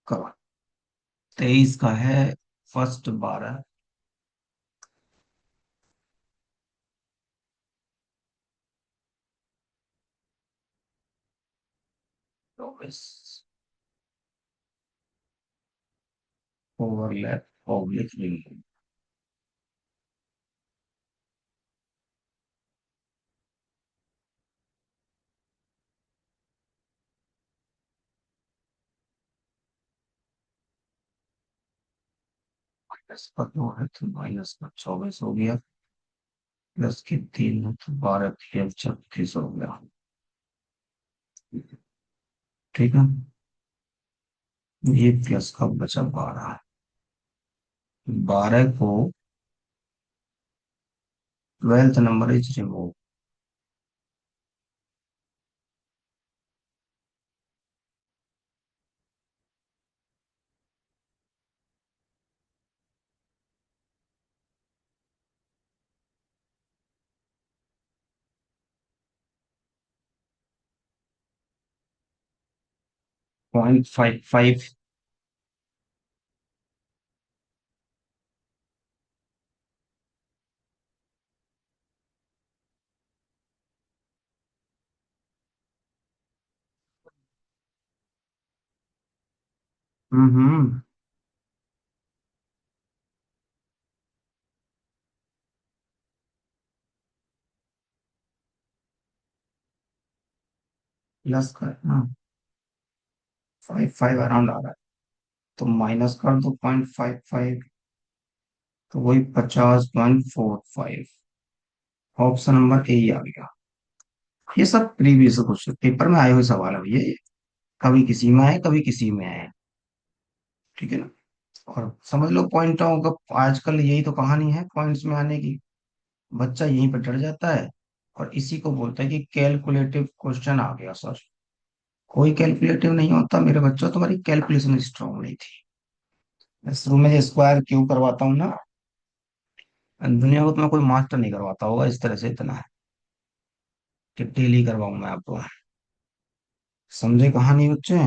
करो। 23 का है। First 12। 24। Overlap public link. Minus का 2 है तो माइनस का 24 हो गया। प्लस के 3 है तो 12 3 36 हो गया। ठीक है। ये प्लस का बचा 12 है। 12 को 12th number is remove. 0.55। Hmm. Plus का ना 55 अराउंड आ रहा है। तो माइनस कर दो 0.55। तो वही 50.45। ऑप्शन नंबर ए ही आ गया। ये सब प्रीवियस क्वेश्चन पेपर में आए हुए सवाल है भैया ये। कभी किसी में आए कभी किसी में आए। ठीक है ना? और समझ लो पॉइंटों का। आजकल यही तो कहानी है पॉइंट्स में आने की। बच्चा यहीं पर डर जाता है और इसी को बोलता है कि कैलकुलेटिव क्वेश्चन आ गया सर। कोई कैलकुलेटिव नहीं होता मेरे बच्चों, तुम्हारी कैलकुलेशन स्ट्रांग नहीं थी। मैं शुरू में स्क्वायर क्यों करवाता हूँ ना, दुनिया को तुम्हें कोई मास्टर नहीं करवाता होगा इस तरह से, इतना है कि डेली करवाऊं मैं आपको। समझे कहानी बच्चे?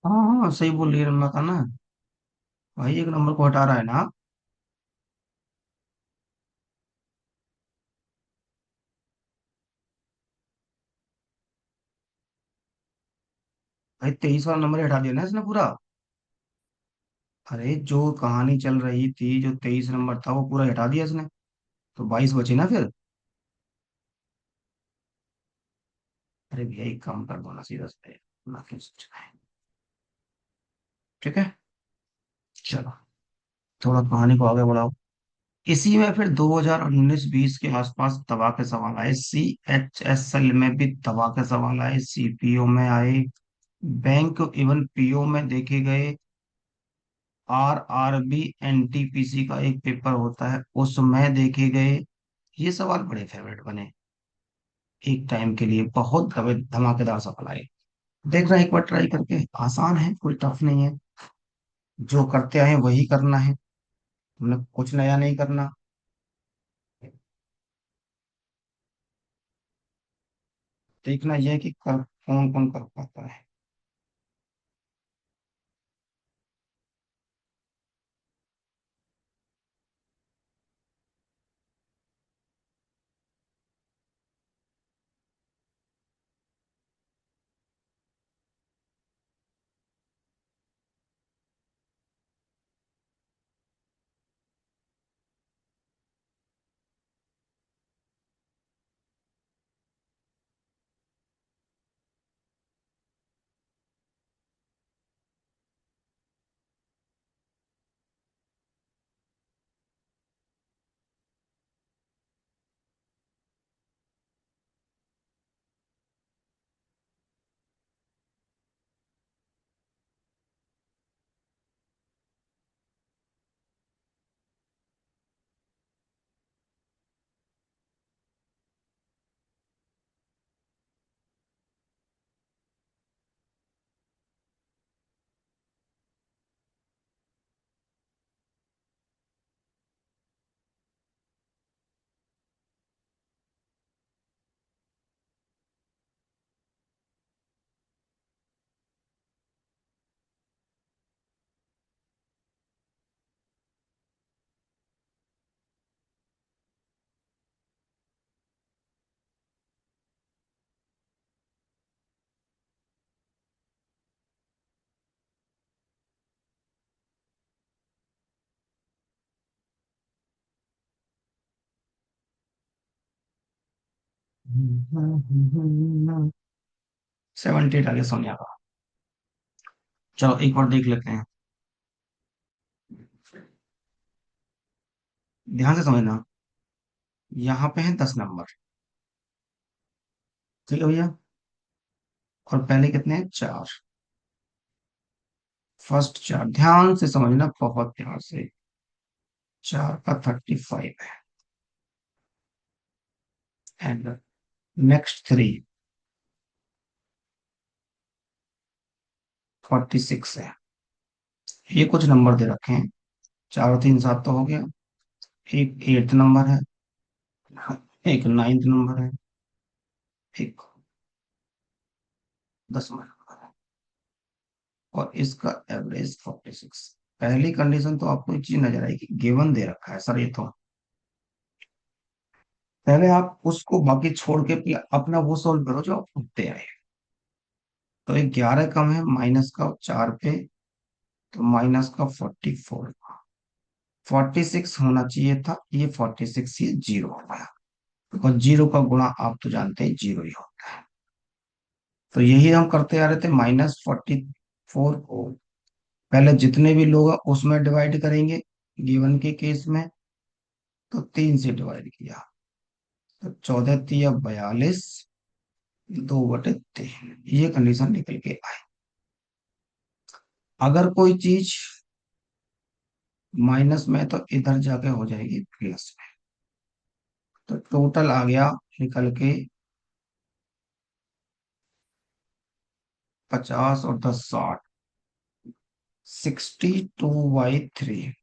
हाँ हाँ सही बोल रही है रंगा था ना। भाई एक नंबर को हटा रहा है ना। भाई 23 वाला नंबर ही हटा दिया ना इसने पूरा। अरे जो कहानी चल रही थी, जो 23 नंबर था वो पूरा हटा दिया इसने। तो 22 बचे ना फिर। अरे भैया एक काम कर दो ना, सीधा से ना क्यों सोचना है। ठीक है। चलो थोड़ा कहानी को आगे बढ़ाओ। इसी में फिर 2019-20 के आसपास दवा के सवाल आए, CHSL में भी दवा के सवाल आए, CPO में आए, बैंक इवन PO में देखे गए, RRB NTPC का एक पेपर होता है उसमें देखे गए। ये सवाल बड़े फेवरेट बने एक टाइम के लिए, बहुत धमाकेदार सवाल आए। देख रहे हैं एक बार ट्राई करके, आसान है, कोई टफ नहीं है। जो करते आए वही करना है, हमने कुछ नया नहीं करना। देखना यह है कि कौन कौन कर पाता है। सेवेंटी आगे सोनिया का। चलो एक बार देख लेते हैं, ध्यान से समझना। यहाँ पे है 10 नंबर, ठीक है भैया। और पहले कितने हैं, 4। फर्स्ट 4 ध्यान से समझना, बहुत ध्यान से। 4 का 35 है, एंड नेक्स्ट 3 46 है। ये कुछ नंबर दे रखे हैं, 4 और 3 7 तो हो गया। एक 8th नंबर है, एक 9th नंबर है, एक 10वां नंबर है, और इसका एवरेज 46। पहली कंडीशन तो आपको एक चीज नजर आएगी, गिवन दे रखा है सर ये तो। पहले आप उसको बाकी छोड़ के पहले अपना वो सॉल्व करो जो आप दे आए। तो एक 11 कम है माइनस का 4 पे, तो माइनस का 44। 46 होना चाहिए था, ये 46 ये जीरो हो गया। और जीरो का गुणा आप तो जानते हैं जीरो ही होता है। तो यही हम करते आ रहे थे, -44 को पहले जितने भी लोग हैं उसमें डिवाइड करेंगे, गिवन के केस में। तो 3 से डिवाइड किया, तो 14 तिया 42, 2/3, ये कंडीशन निकल के आई। अगर कोई चीज माइनस में है, तो इधर जाके हो जाएगी प्लस में। तो टोटल आ गया निकल के 50 और 10 60, 62/3।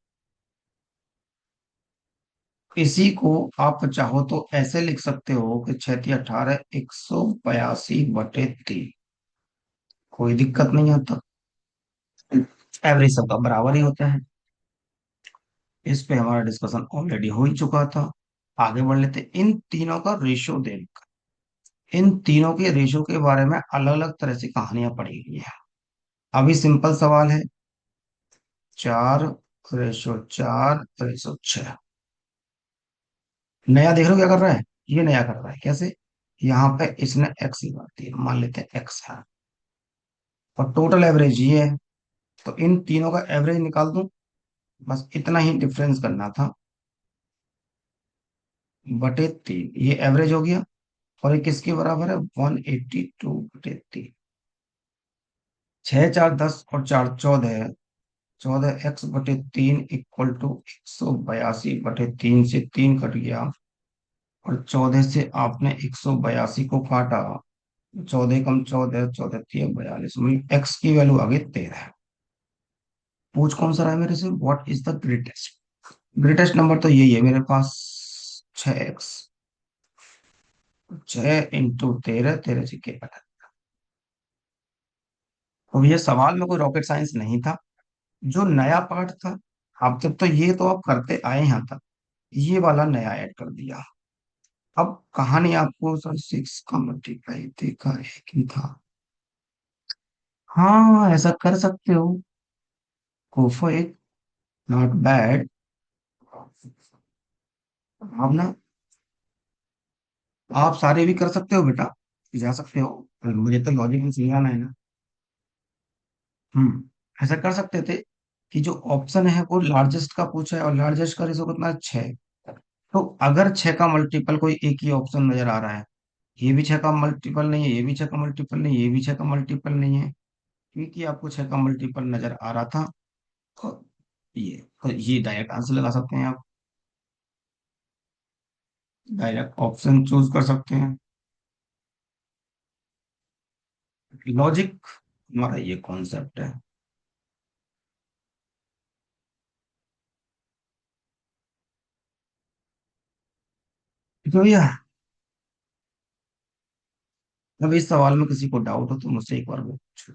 इसी को आप चाहो तो ऐसे लिख सकते हो कि 6 × 18 182/3। कोई दिक्कत नहीं आता। एवरेज सबका बराबर ही होता है। इस पे हमारा डिस्कशन ऑलरेडी हो ही चुका था। आगे बढ़ लेते हैं। इन तीनों का रेशियो देख, इन तीनों के रेशियो के बारे में अलग अलग तरह से कहानियां पढ़ी गई हैं। अभी सिंपल सवाल है, 4:4:6। नया देख रहे हो क्या कर रहा है? ये नया कर रहा है कैसे? यहाँ पे इसने एक्स लगा दिया, मान लेते हैं एक्स है, और टोटल एवरेज ये है। तो इन तीनों का एवरेज निकाल दूं, बस इतना ही डिफरेंस करना था, बटे 3, ये एवरेज हो गया। और ये किसके बराबर है? 182/3। 6×4=10 और 4×14 है। 14x/3 इक्वल टू 182/3 से 3 कट गया, और 14 से आपने 182 को काटा। 14 कम 14, 14×3=42, मतलब एक्स की वैल्यू आ गई 13। पूछ कौन सा रहा है मेरे से? What is the greatest? Greatest number तो यही है मेरे पास, 6x। 6 × 13, 13×6=18। तो ये सवाल में कोई रॉकेट साइंस नहीं था। जो नया पार्ट था, अब तक तो ये तो आप करते आए हैं यहाँ तक, ये वाला नया ऐड कर दिया। अब कहानी आपको सर 6 का मल्टीप्लाई देखा है कि था? हाँ, ऐसा कर सकते हो। Go for it, not bad. अब ना, आप सारे भी कर सकते हो बेटा, जा सकते हो। मुझे तो लॉजिक में समझाना है ना। ऐसा कर सकते थे कि जो ऑप्शन है वो लार्जेस्ट का पूछा है, और लार्जेस्ट का रेशो कितना है? 6। तो अगर 6 का मल्टीपल कोई एक ही ऑप्शन नजर आ रहा है, ये भी 6 का मल्टीपल नहीं है, ये भी 6 का मल्टीपल नहीं है, ये भी 6 का मल्टीपल नहीं है, क्योंकि आपको 6 का मल्टीपल नजर आ रहा था, तो ये डायरेक्ट आंसर लगा सकते हैं आप, डायरेक्ट ऑप्शन चूज कर सकते हैं। लॉजिक हमारा ये कॉन्सेप्ट है। तो भैया, अब इस सवाल में किसी को डाउट हो तो मुझसे एक बार वो पूछो।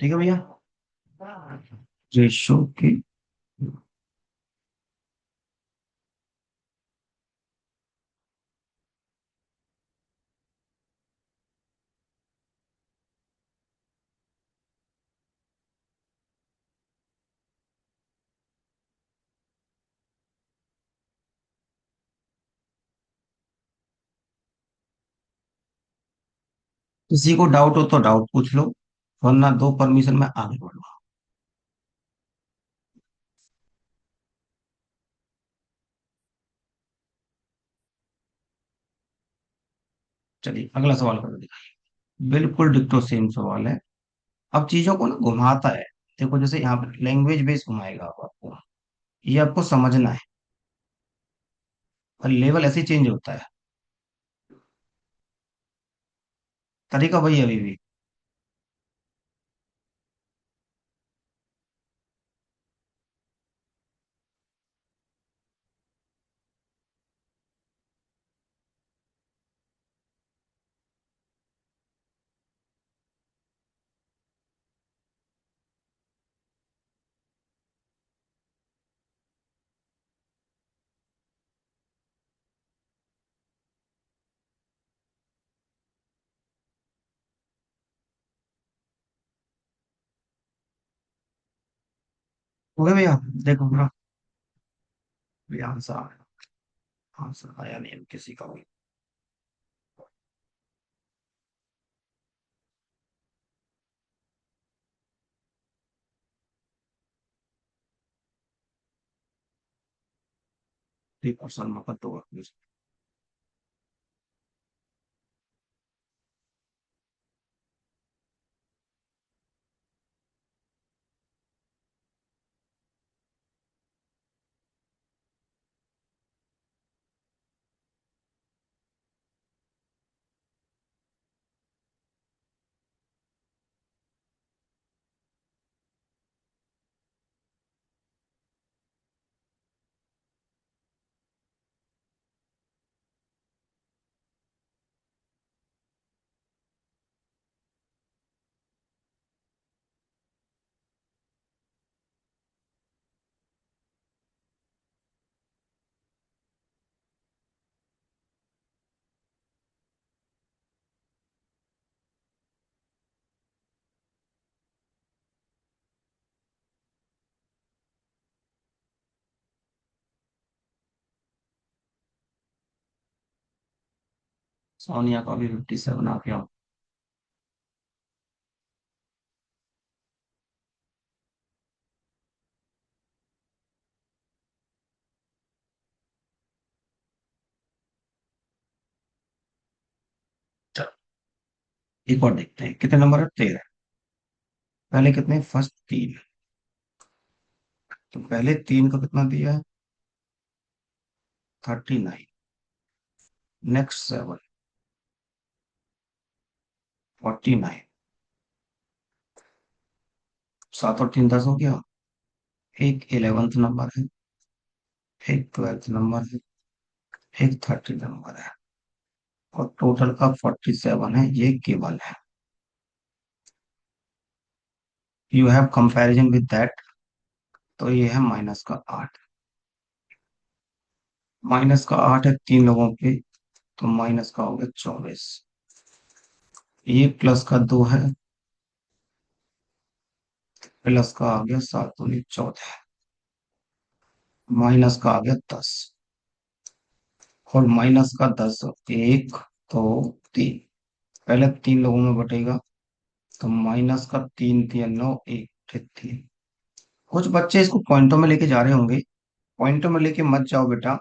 ठीक है भैया, रेशो के, किसी को डाउट हो तो डाउट पूछ लो, वरना दो परमिशन में आगे बढ़ो। चलिए अगला सवाल कर दिखाइए। बिल्कुल डिक्टो सेम सवाल है। अब चीजों को ना घुमाता है। देखो, जैसे यहाँ पे लैंग्वेज बेस घुमाएगा आपको, ये आपको समझना है, और लेवल ऐसे चेंज होता है, तरीका वही है अभी भी। हो गया भैया? देखो ना, भैया आंसर आया, आंसर आया नहीं अब किसी का भी। 3% में कर दो। सोनिया का भी 57 आ गया। चलो एक और देखते हैं, कितने नंबर है? 13। पहले कितने? फर्स्ट 3। तो पहले 3 का कितना दिया है? 39। नेक्स्ट 7, 49। 7 और 3 10 हो गया। एक 11th नंबर है, एक 12th नंबर है, एक 30 नंबर है, और टोटल का 47 है, ये केवल है। You have comparison with that. तो ये है -8। -8 है 3 लोगों पे, तो माइनस का हो गया 24। ये प्लस का 2 है, प्लस का आ गया 7 दूनी 14, माइनस का आ गया 10, और माइनस का 10। 1 2 3। पहले 3 लोगों में बटेगा, तो माइनस का 3 3 9, 1 3। कुछ बच्चे इसको पॉइंटों में लेके जा रहे होंगे। पॉइंटों में लेके मत जाओ बेटा,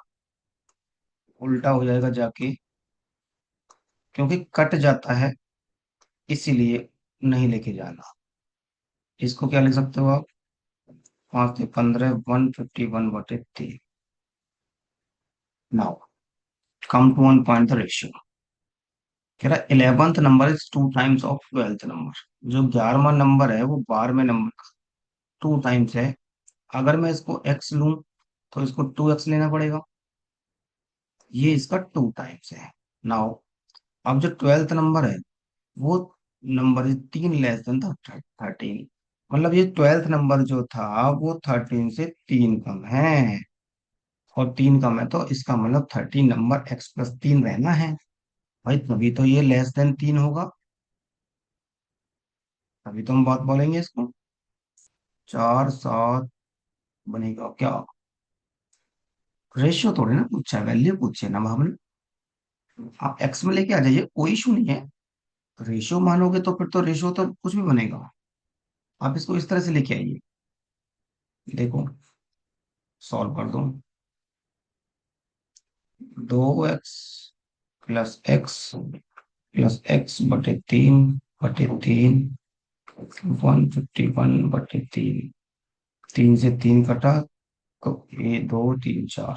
उल्टा हो जाएगा जाके, क्योंकि कट जाता है, इसीलिए नहीं लेके जाना। इसको क्या लिख सकते हो आप? 5 से 15, 151/3। Now come to one point the ratio. कह रहा 11th number is 2 times of 12th number. जो 11वां नंबर है वो 12वें नंबर का 2 टाइम्स है। अगर मैं इसको x लूं, तो इसको 2x लेना पड़ेगा। ये इसका 2 टाइम्स है। नाउ अब जो 12th नंबर है, वो नंबर इज 3 लेस देन 13। मतलब ये 12th नंबर जो था वो 13 से 3 कम है, और 3 कम है, तो इसका मतलब 13 नंबर x+3 रहना है। भाई तभी तो ये लेस देन 3 होगा, तभी तो हम बात बोलेंगे इसको। 4 7 बनेगा क्या? रेशियो थोड़ी ना पूछा है, वैल्यू पूछे ना हमने। आप एक्स में लेके आ जाइए, कोई इशू नहीं है। रेशियो मानोगे तो फिर तो रेशियो तो कुछ भी बनेगा। आप इसको इस तरह से लेके आइए। देखो, सॉल्व कर दो। 2x + x + x/3/3, 151/3। 3 से 3 कटा, तो ये 2 3 4,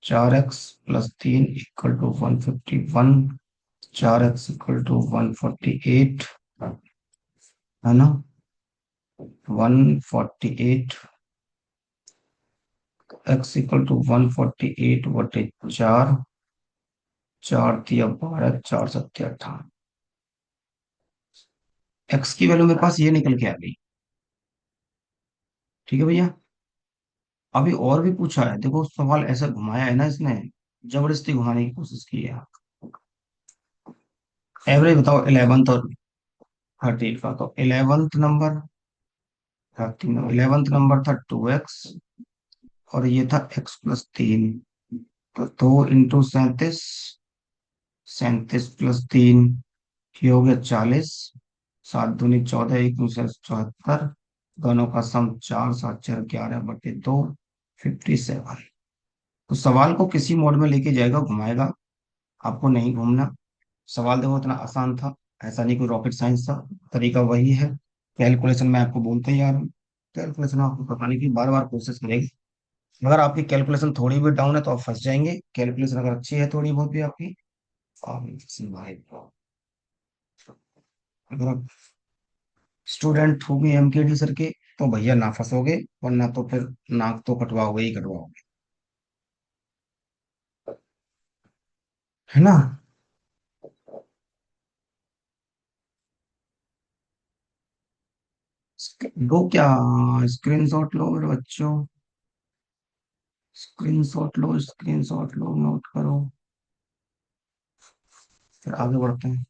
4x + 3 = 151, 4x = 148, है ना? 148, x = 148/4। 4 × 12, 4 × 7 = 18। एक्स की वैल्यू मेरे पास ये निकल के आ गई। ठीक है भैया। अभी और भी पूछा है, देखो सवाल ऐसा घुमाया है ना इसने, जबरदस्ती घुमाने की कोशिश की है। एवरेज बताओ 11th और 13 का। तो 11th नंबर था 2x, और ये था x + 3। तो 2 × 37, 37 + 3, ये हो गया 40। 7 दूनी 14, 1 × 7 = 74। दोनों का सम 4 7 4 11/2, 57। तो सवाल को किसी मोड में लेके जाएगा, घुमाएगा, आपको नहीं घूमना। सवाल देखो इतना आसान था, ऐसा नहीं कोई रॉकेट साइंस था। तरीका वही है, कैलकुलेशन मैं आपको बोलते ही आ रहा हूँ। कैलकुलेशन आपको बताने की बार बार कोशिश करेगी। अगर आपकी कैलकुलेशन थोड़ी भी डाउन है तो आप फंस जाएंगे, कैलकुलेशन अगर अच्छी है थोड़ी बहुत भी आपकी, आप भाई, अगर आप स्टूडेंट हो गए एमकेडी सर के, तो भैया ना फंसोगे, वरना तो फिर नाक तो कटवाओगे ही कटवाओगे, है ना। लो क्या, स्क्रीनशॉट लो मेरे बच्चों, स्क्रीनशॉट लो, स्क्रीनशॉट लो, नोट करो, फिर आगे बढ़ते हैं।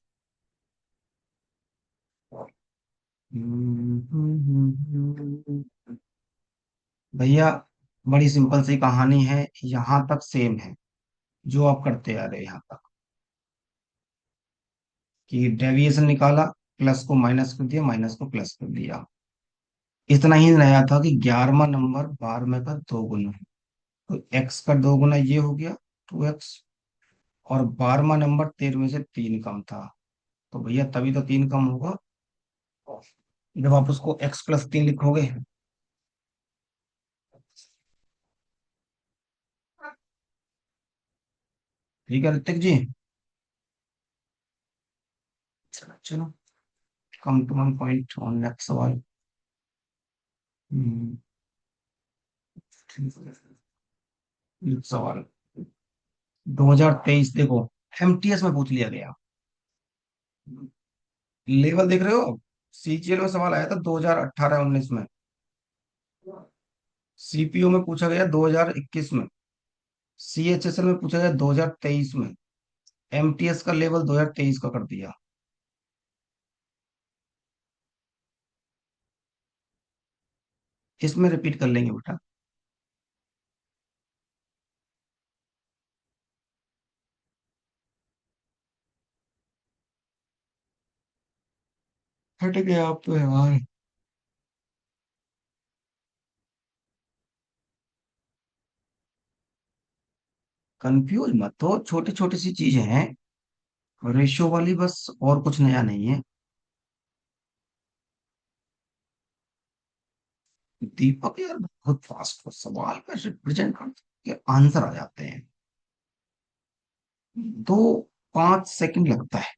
भैया बड़ी सिंपल सी कहानी है, यहाँ तक सेम है जो आप करते आ रहे हैं यहाँ तक, कि डेविएशन निकाला, प्लस को माइनस कर दिया, माइनस को प्लस कर दिया। इतना ही नया था कि 11वां नंबर 12वें का दो गुना है, तो एक्स का दो गुना ये हो गया 2x, और 12वां नंबर 13वें से 3 कम था, तो भैया तभी तो 3 कम होगा जब आप उसको x+3 लिखोगे। ठीक है ऋतिक जी। चलो, come to one point on next सवाल। हम्म, ठीक है। नेक्स्ट सवाल 2023, देखो एमटीएस में पूछ लिया गया। लेवल देख रहे हो, सीजीएल में सवाल आया था 2018-19 में, सीपीयू में पूछा गया 2021 में, सीएचएसएल में पूछा गया 2023 में, एमटीएस का लेवल 2023 का कर दिया। इसमें रिपीट कर लेंगे बेटा। हट गया आप तो यार। कंफ्यूज मत हो, छोटी छोटी सी चीजें हैं, रेशियो वाली बस, और कुछ नया नहीं है। दीपक यार बहुत फास्ट हो, सवाल का रिप्रेजेंट करते आंसर आ जाते हैं, 2-5 सेकंड लगता है।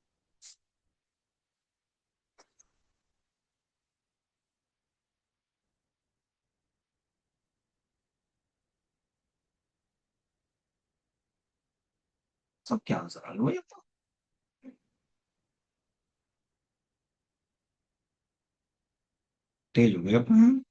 सब क्या आंसर आ लो ये तो, तेज हो गए अपन।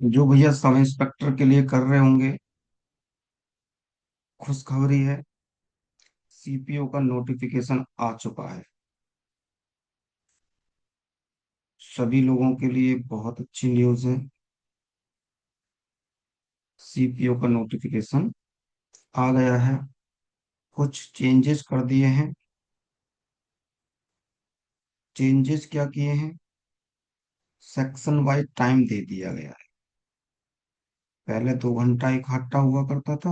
जो भैया सब इंस्पेक्टर के लिए कर रहे होंगे, खुशखबरी है, सीपीओ का नोटिफिकेशन आ चुका है। सभी लोगों के लिए बहुत अच्छी न्यूज़ है, सीपीओ का नोटिफिकेशन आ गया है। कुछ चेंजेस कर दिए हैं। चेंजेस क्या किए हैं, सेक्शन वाइज टाइम दे दिया गया है। पहले 2 घंटा इकट्ठा हुआ करता था,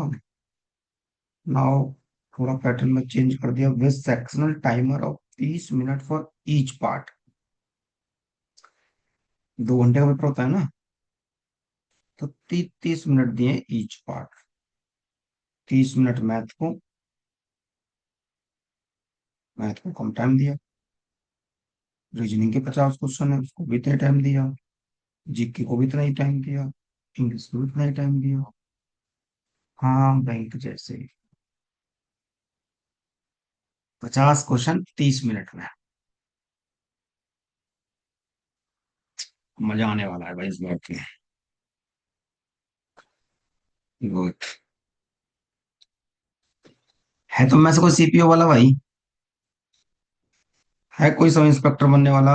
नाउ थोड़ा पैटर्न में चेंज कर दिया, with sectional timer of 30 minute for each part. 2 घंटे का पेपर होता है ना, तो 30 30 मिनट दिए ईच पार्ट। 30 मिनट मैथ को कम टाइम दिया। रीजनिंग के 50 क्वेश्चन है, उसको भी इतना टाइम दिया। जीके को भी इतना ही टाइम दिया। इंग्लिश को भी इतना ही टाइम दिया। हाँ, बैंक जैसे। 50 क्वेश्चन 30 मिनट में। मजा आने वाला है भाई इस बार की। गुड। है तो मैं से कोई सीपीओ वाला भाई? है कोई सब इंस्पेक्टर बनने वाला?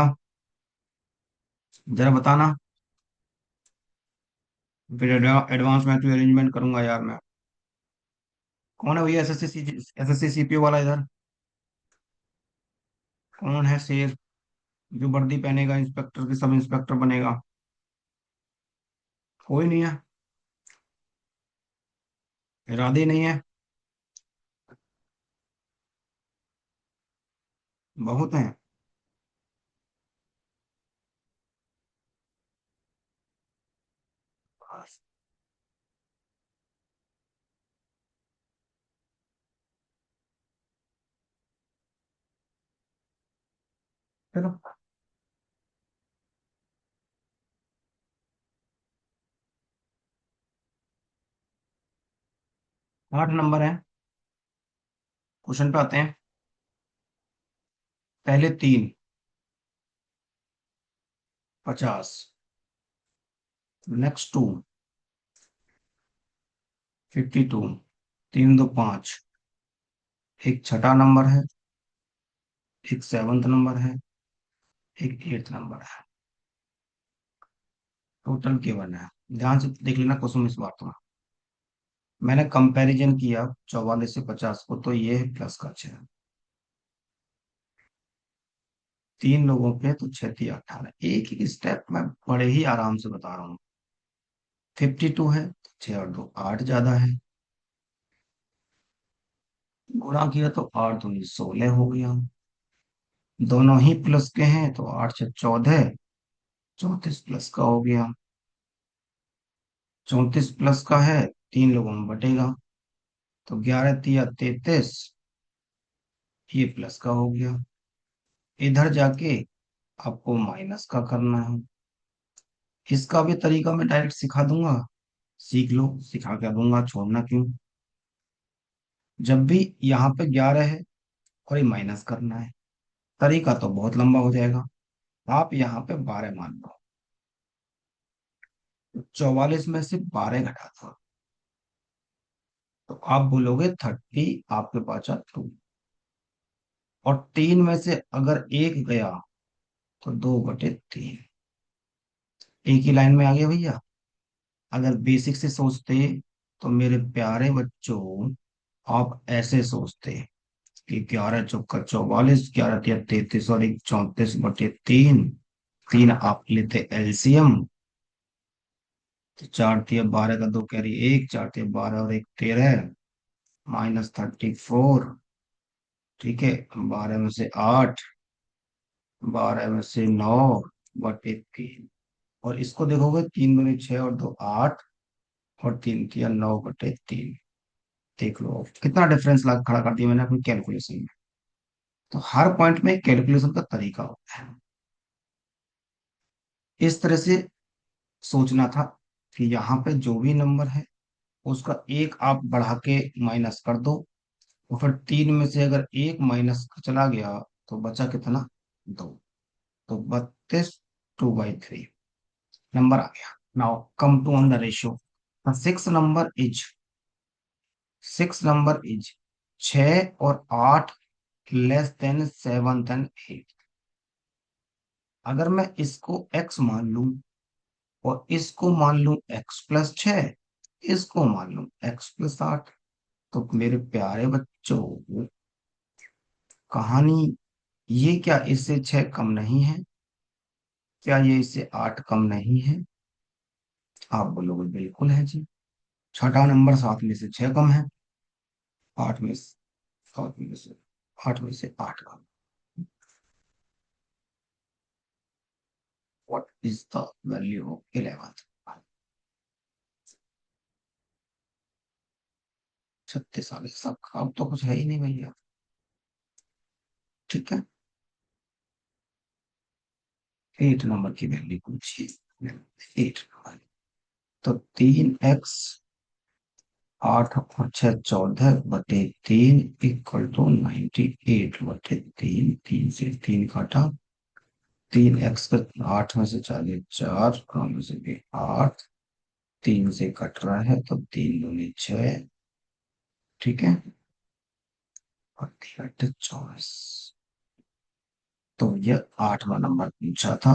जरा बताना। फिर एडवांस में तो अरेंजमेंट करूंगा यार मैं। कौन है भैया एसएससी सीपीओ वाला इधर? कौन है शेर जो वर्दी पहनेगा, इंस्पेक्टर की सब इंस्पेक्टर बनेगा? कोई नहीं है। इरादे ही नहीं है। बहुत हैं। बस, चलो। 8 नंबर है। क्वेश्चन पे आते हैं। पहले तीन 50। Next to 52। तीन दो 5। एक छठा नंबर है, एक सेवन्थ नंबर है, एक एट्थ नंबर है। टोटल केवल है। ध्यान से देख लेना क्वेश्चन इस बार तो। मैंने कंपैरिजन किया 44 से 50 को, तो ये है प्लस का 6। तीन लोगों पे तो 6 3 18, एक ही स्टेप में बड़े ही आराम से बता रहा हूँ। 52 है तो 6 और 2 8 ज्यादा है। गुणा किया तो 8 दूनी 16 हो गया। दोनों ही प्लस के हैं तो 8 6 14। 34 प्लस का हो गया। 34 प्लस का है, तीन लोगों में बटेगा, तो 11 तिया 33। ये प्लस का हो गया। इधर जाके आपको माइनस का करना है। इसका भी तरीका मैं डायरेक्ट सिखा दूंगा। सीख लो, सिखा के दूंगा, छोड़ना क्यों। जब भी यहाँ पे 11 है और ये माइनस करना है, तरीका तो बहुत लंबा हो जाएगा। आप यहाँ पे 12 मान लो, 44 में से 12 घटा दो, तो आप बोलोगे 30, आपके पास 2। और तीन में से अगर एक गया तो 2/3। एक ही लाइन में आ गया भैया। अगर बेसिक से सोचते तो मेरे प्यारे बच्चों, आप ऐसे सोचते कि 11 चौका 44, 11 तिया 33 और एक 34/3। तीन आप लेते एलसीएम, तो 4 तिया 12 का 2 कैरी 1, 4 तिया 12 और एक 13, -34। ठीक है। 12 में से 8, 12 में से 9/3। और इसको देखोगे, 3 दूनी 6 और 2 8, और 3 तिया 9/3। देख लो कितना डिफरेंस ला खड़ा कर दिया मैंने अपनी कैलकुलेशन में। तो हर पॉइंट में कैलकुलेशन का तरीका होता है। इस तरह से सोचना था कि यहाँ पे जो भी नंबर है उसका एक आप बढ़ा के माइनस कर दो, और फिर तीन में से अगर एक माइनस चला गया तो बचा कितना? 2। तो 32 2/3 नंबर आ गया। Now come to on the ratio. Six number is six number is 6 और 8 लेस देन 7 देन 8। अगर मैं इसको x मान लूं और इसको मान लूं x+6, इसको मान लूं x+8, तो मेरे प्यारे बच्चों, कहानी, ये क्या इससे 6 कम नहीं है? क्या ये इससे 8 कम नहीं है? आप बोलोगे बिल्कुल है जी। छठा नंबर, सात में से छह कम है। आठ में से, सात में से, आठ में से आठ कम। What is the value of 11? 36 आ गए सब, अब तो कुछ है ही नहीं भैया। ठीक है, 8 नंबर की वैल्यू पूछिए। 8 नंबर। तो 3x, 8 और 6 14 बटे 3 इक्वल टू 98 बटे 3। 3 से 3 काटा, 3x का 8 में से चले 4, 9 में से भी 8, 3 से कट रहा है तो 3 दूनी 6। ठीक है, और 3 8 24। तो ये 8वां नंबर पूछा था।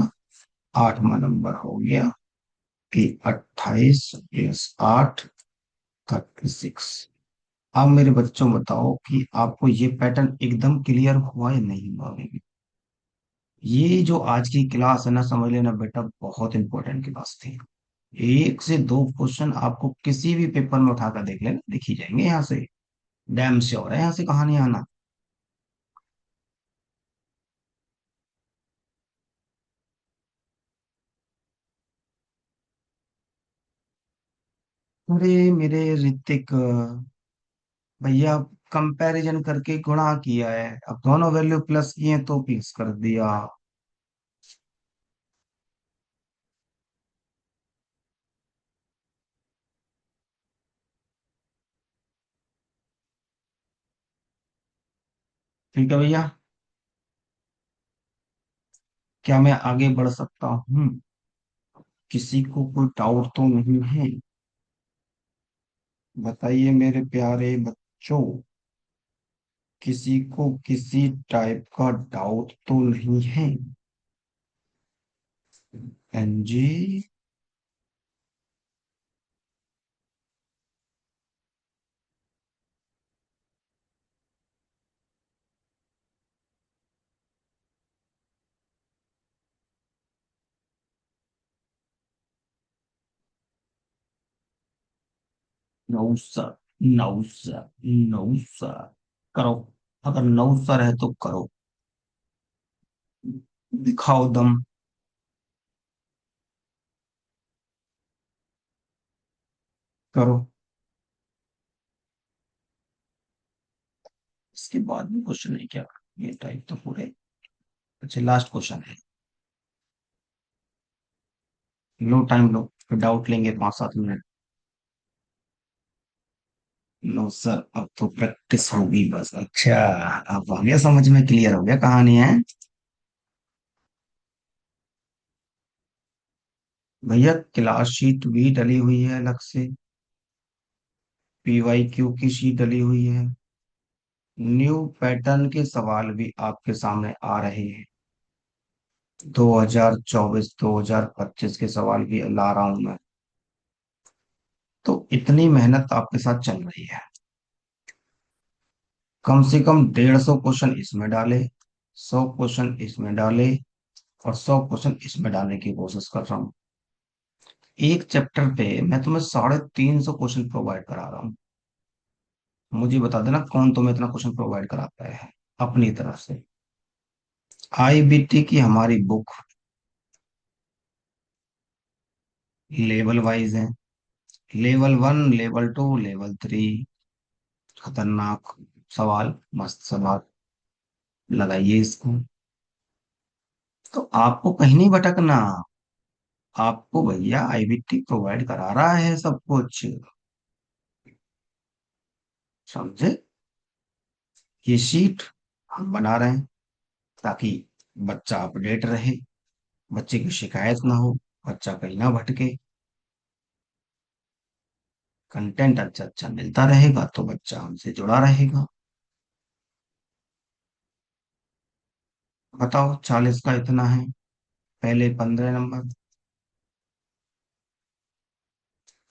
8वां नंबर हो गया कि 28 + 8, 36। अब मेरे बच्चों बताओ कि आपको ये पैटर्न एकदम क्लियर हुआ या नहीं हुआ अभी? ये जो आज की क्लास है ना, समझ लेना बेटा, बहुत इंपॉर्टेंट क्लास थी। 1 से 2 क्वेश्चन आपको किसी भी पेपर में उठाकर देख लेना, दिख ही जाएंगे यहाँ से। डैम श्योर है यहाँ से कहानी आना। अरे मेरे ऋतिक भैया, कंपैरिजन करके गुणा किया है, अब दोनों वैल्यू प्लस किए तो प्लस कर दिया। ठीक है भैया, क्या मैं आगे बढ़ सकता हूँ? किसी को कोई डाउट तो नहीं है? बताइए मेरे प्यारे बच्चों, किसी को किसी टाइप का डाउट तो नहीं है? एनजी। 9 सर, 9 सर, 9 सर, करो। अगर 9 सर है तो करो, दिखाओ दम। करो। इसके बाद भी क्वेश्चन है क्या? ये टाइप तो पूरे। अच्छा, लास्ट क्वेश्चन है। लो टाइम लो, फिर डाउट लेंगे 5 7 मिनट। नो सर, अब तो प्रैक्टिस होगी बस। अच्छा, अब आ गया समझ में, क्लियर हो गया कहानी है। भैया क्लास शीट भी डली हुई है अलग से, PYQ की शीट डली हुई है, न्यू पैटर्न के सवाल भी आपके सामने आ रहे हैं। 2024 2025 के सवाल भी ला रहा हूं मैं। तो इतनी मेहनत आपके साथ चल रही है। कम से कम 150 क्वेश्चन इसमें डाले, 100 क्वेश्चन इसमें डाले, और 100 क्वेश्चन इसमें डालने की कोशिश कर रहा हूँ। एक चैप्टर पे मैं तुम्हें 350 क्वेश्चन प्रोवाइड करा रहा हूँ। मुझे बता देना कौन तुम्हें इतना क्वेश्चन प्रोवाइड कराता है अपनी तरफ से। IBT की हमारी बुक लेवल वाइज है। Level 1, level 2, level 3। खतरनाक सवाल, मस्त सवाल, लगाइए इसको। तो आपको कहीं नहीं भटकना, आपको भैया IBT प्रोवाइड करा रहा है सब कुछ। समझे? ये शीट हम बना रहे हैं ताकि बच्चा अपडेट रहे, बच्चे की शिकायत ना हो, बच्चा कहीं ना भटके। कंटेंट अच्छा अच्छा मिलता रहेगा तो बच्चा हमसे जुड़ा रहेगा। बताओ, 40 का इतना है, पहले 15 नंबर,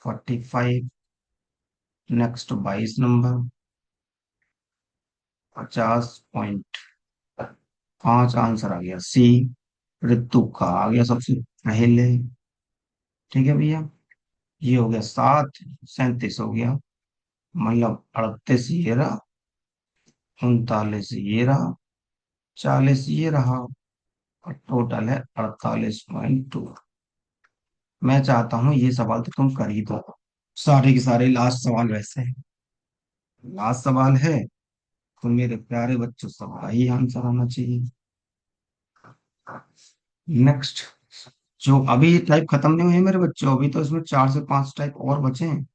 45, नेक्स्ट 22 नंबर, 50.5 आंसर आ गया C। ऋतु का आ गया सबसे पहले। ठीक है भैया, ये हो गया 7, 37 हो गया, मतलब 38 ये रहा, 39 ये रहा, 40 ये रहा, और टोटल है 48.2। मैं चाहता हूं ये सवाल तो तुम कर ही दो, सारे के सारे लास्ट सवाल वैसे हैं। लास्ट सवाल है, तो मेरे प्यारे बच्चों सबका ही आंसर आना चाहिए। नेक्स्ट, जो अभी टाइप खत्म नहीं हुए हैं मेरे बच्चों, अभी तो इसमें 4 से 5 टाइप और बचे हैं।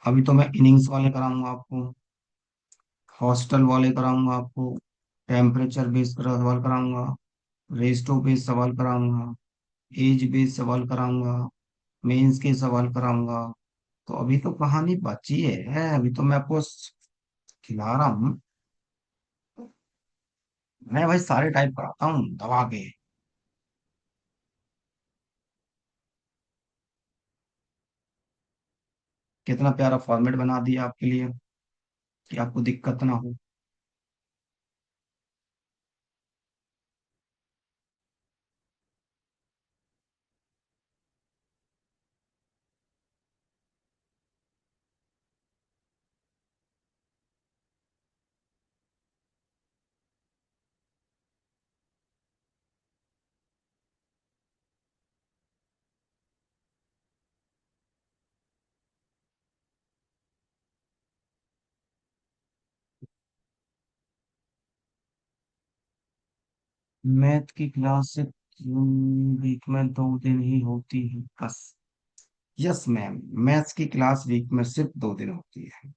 अभी तो मैं इनिंग्स वाले कराऊंगा आपको, हॉस्टल वाले कराऊंगा आपको, टेम्परेचर बेस्ड सवाल कराऊंगा, रेस्टो बेस्ड सवाल कराऊंगा, एज बेस्ड सवाल कराऊंगा, मेंस के सवाल कराऊंगा। तो अभी तो कहानी बची है, अभी तो मैं आपको खिला रहा हूँ। मैं भाई सारे टाइप कराता हूँ दबा के। कितना प्यारा फॉर्मेट बना दिया आपके लिए कि आपको दिक्कत ना हो। मैथ की क्लास से वीक में 2 दिन ही होती है बस। यस मैम, मैथ्स की क्लास वीक में सिर्फ 2 दिन होती है।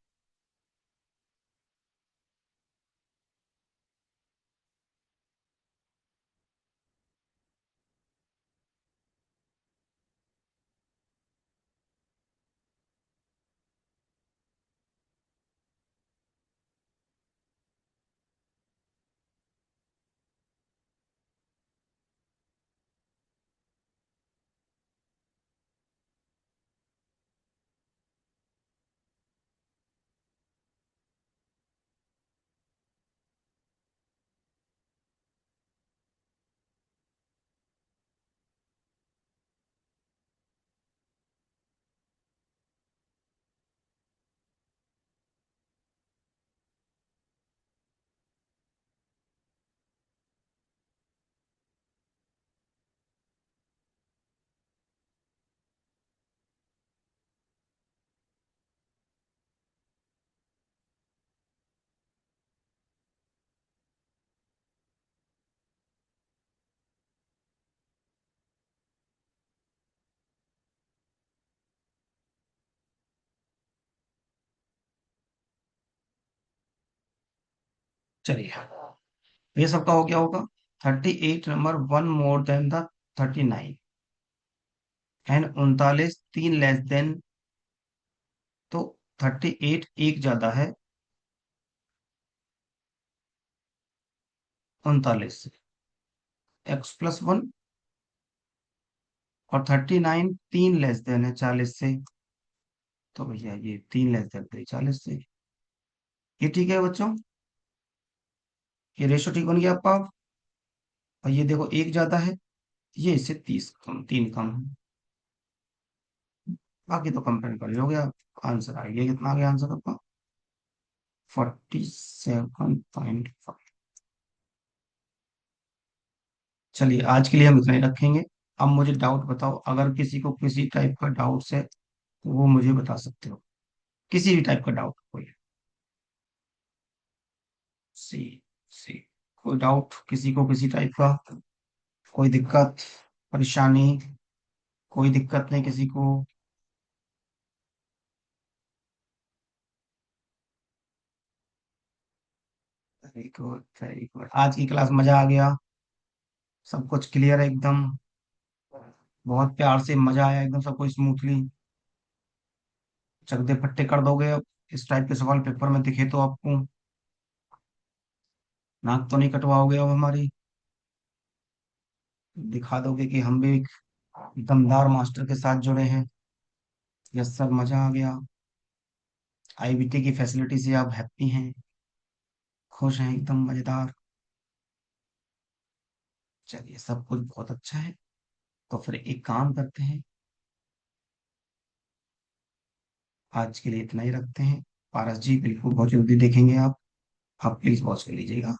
चलिए, ये सबका हो गया होगा। 38 number one more than the 39, and 39 3 less than. तो 38 एक ज्यादा है 39 से, x+1। और 39 3 लेस देन है 40 से, तो भैया ये 3 लेस देन 40 से। ये ठीक है बच्चों, ये रेशो ठीक बन गया आपका। और ये देखो एक ज्यादा है, ये इससे 30 कम, 3 कम है। बाकी तो कंपेयर कर लोगे आप, आंसर आ गया। कितना आ गया आंसर आपका? 47.5। चलिए, आज के लिए हम इतना ही रखेंगे। अब मुझे डाउट बताओ, अगर किसी को किसी टाइप का डाउट है तो वो मुझे बता सकते हो, किसी भी टाइप का डाउट कोई। सी सी कोई डाउट किसी को किसी टाइप का, कोई दिक्कत परेशानी, कोई दिक्कत नहीं किसी को। वेरी गुड, वेरी गुड, आज की क्लास मजा आ गया, सब कुछ क्लियर है एकदम। बहुत प्यार से मजा आया एकदम, सबको स्मूथली चकदे फट्टे कर दोगे अब। इस टाइप के सवाल पेपर में दिखे तो आपको नाक तो नहीं कटवाओगे अब हमारी, दिखा दोगे कि हम भी एक दमदार मास्टर के साथ जुड़े हैं। यस सर, मजा आ गया। आईबीटी की फैसिलिटी से आप हैप्पी हैं, खुश हैं, एकदम मजेदार। चलिए, सब कुछ बहुत अच्छा है। तो फिर एक काम करते हैं, आज के लिए इतना ही रखते हैं। पारस जी बिल्कुल बहुत जल्दी देखेंगे आप प्लीज वॉच कर लीजिएगा।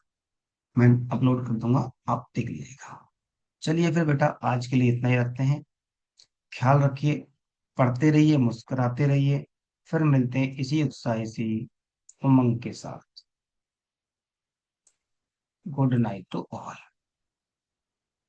मैं अपलोड कर दूंगा, आप देख लीजिएगा। चलिए फिर बेटा, आज के लिए इतना ही रखते हैं। ख्याल रखिए, पढ़ते रहिए, मुस्कुराते रहिए। फिर मिलते हैं इसी उत्साह सी उमंग के साथ। Good night to all.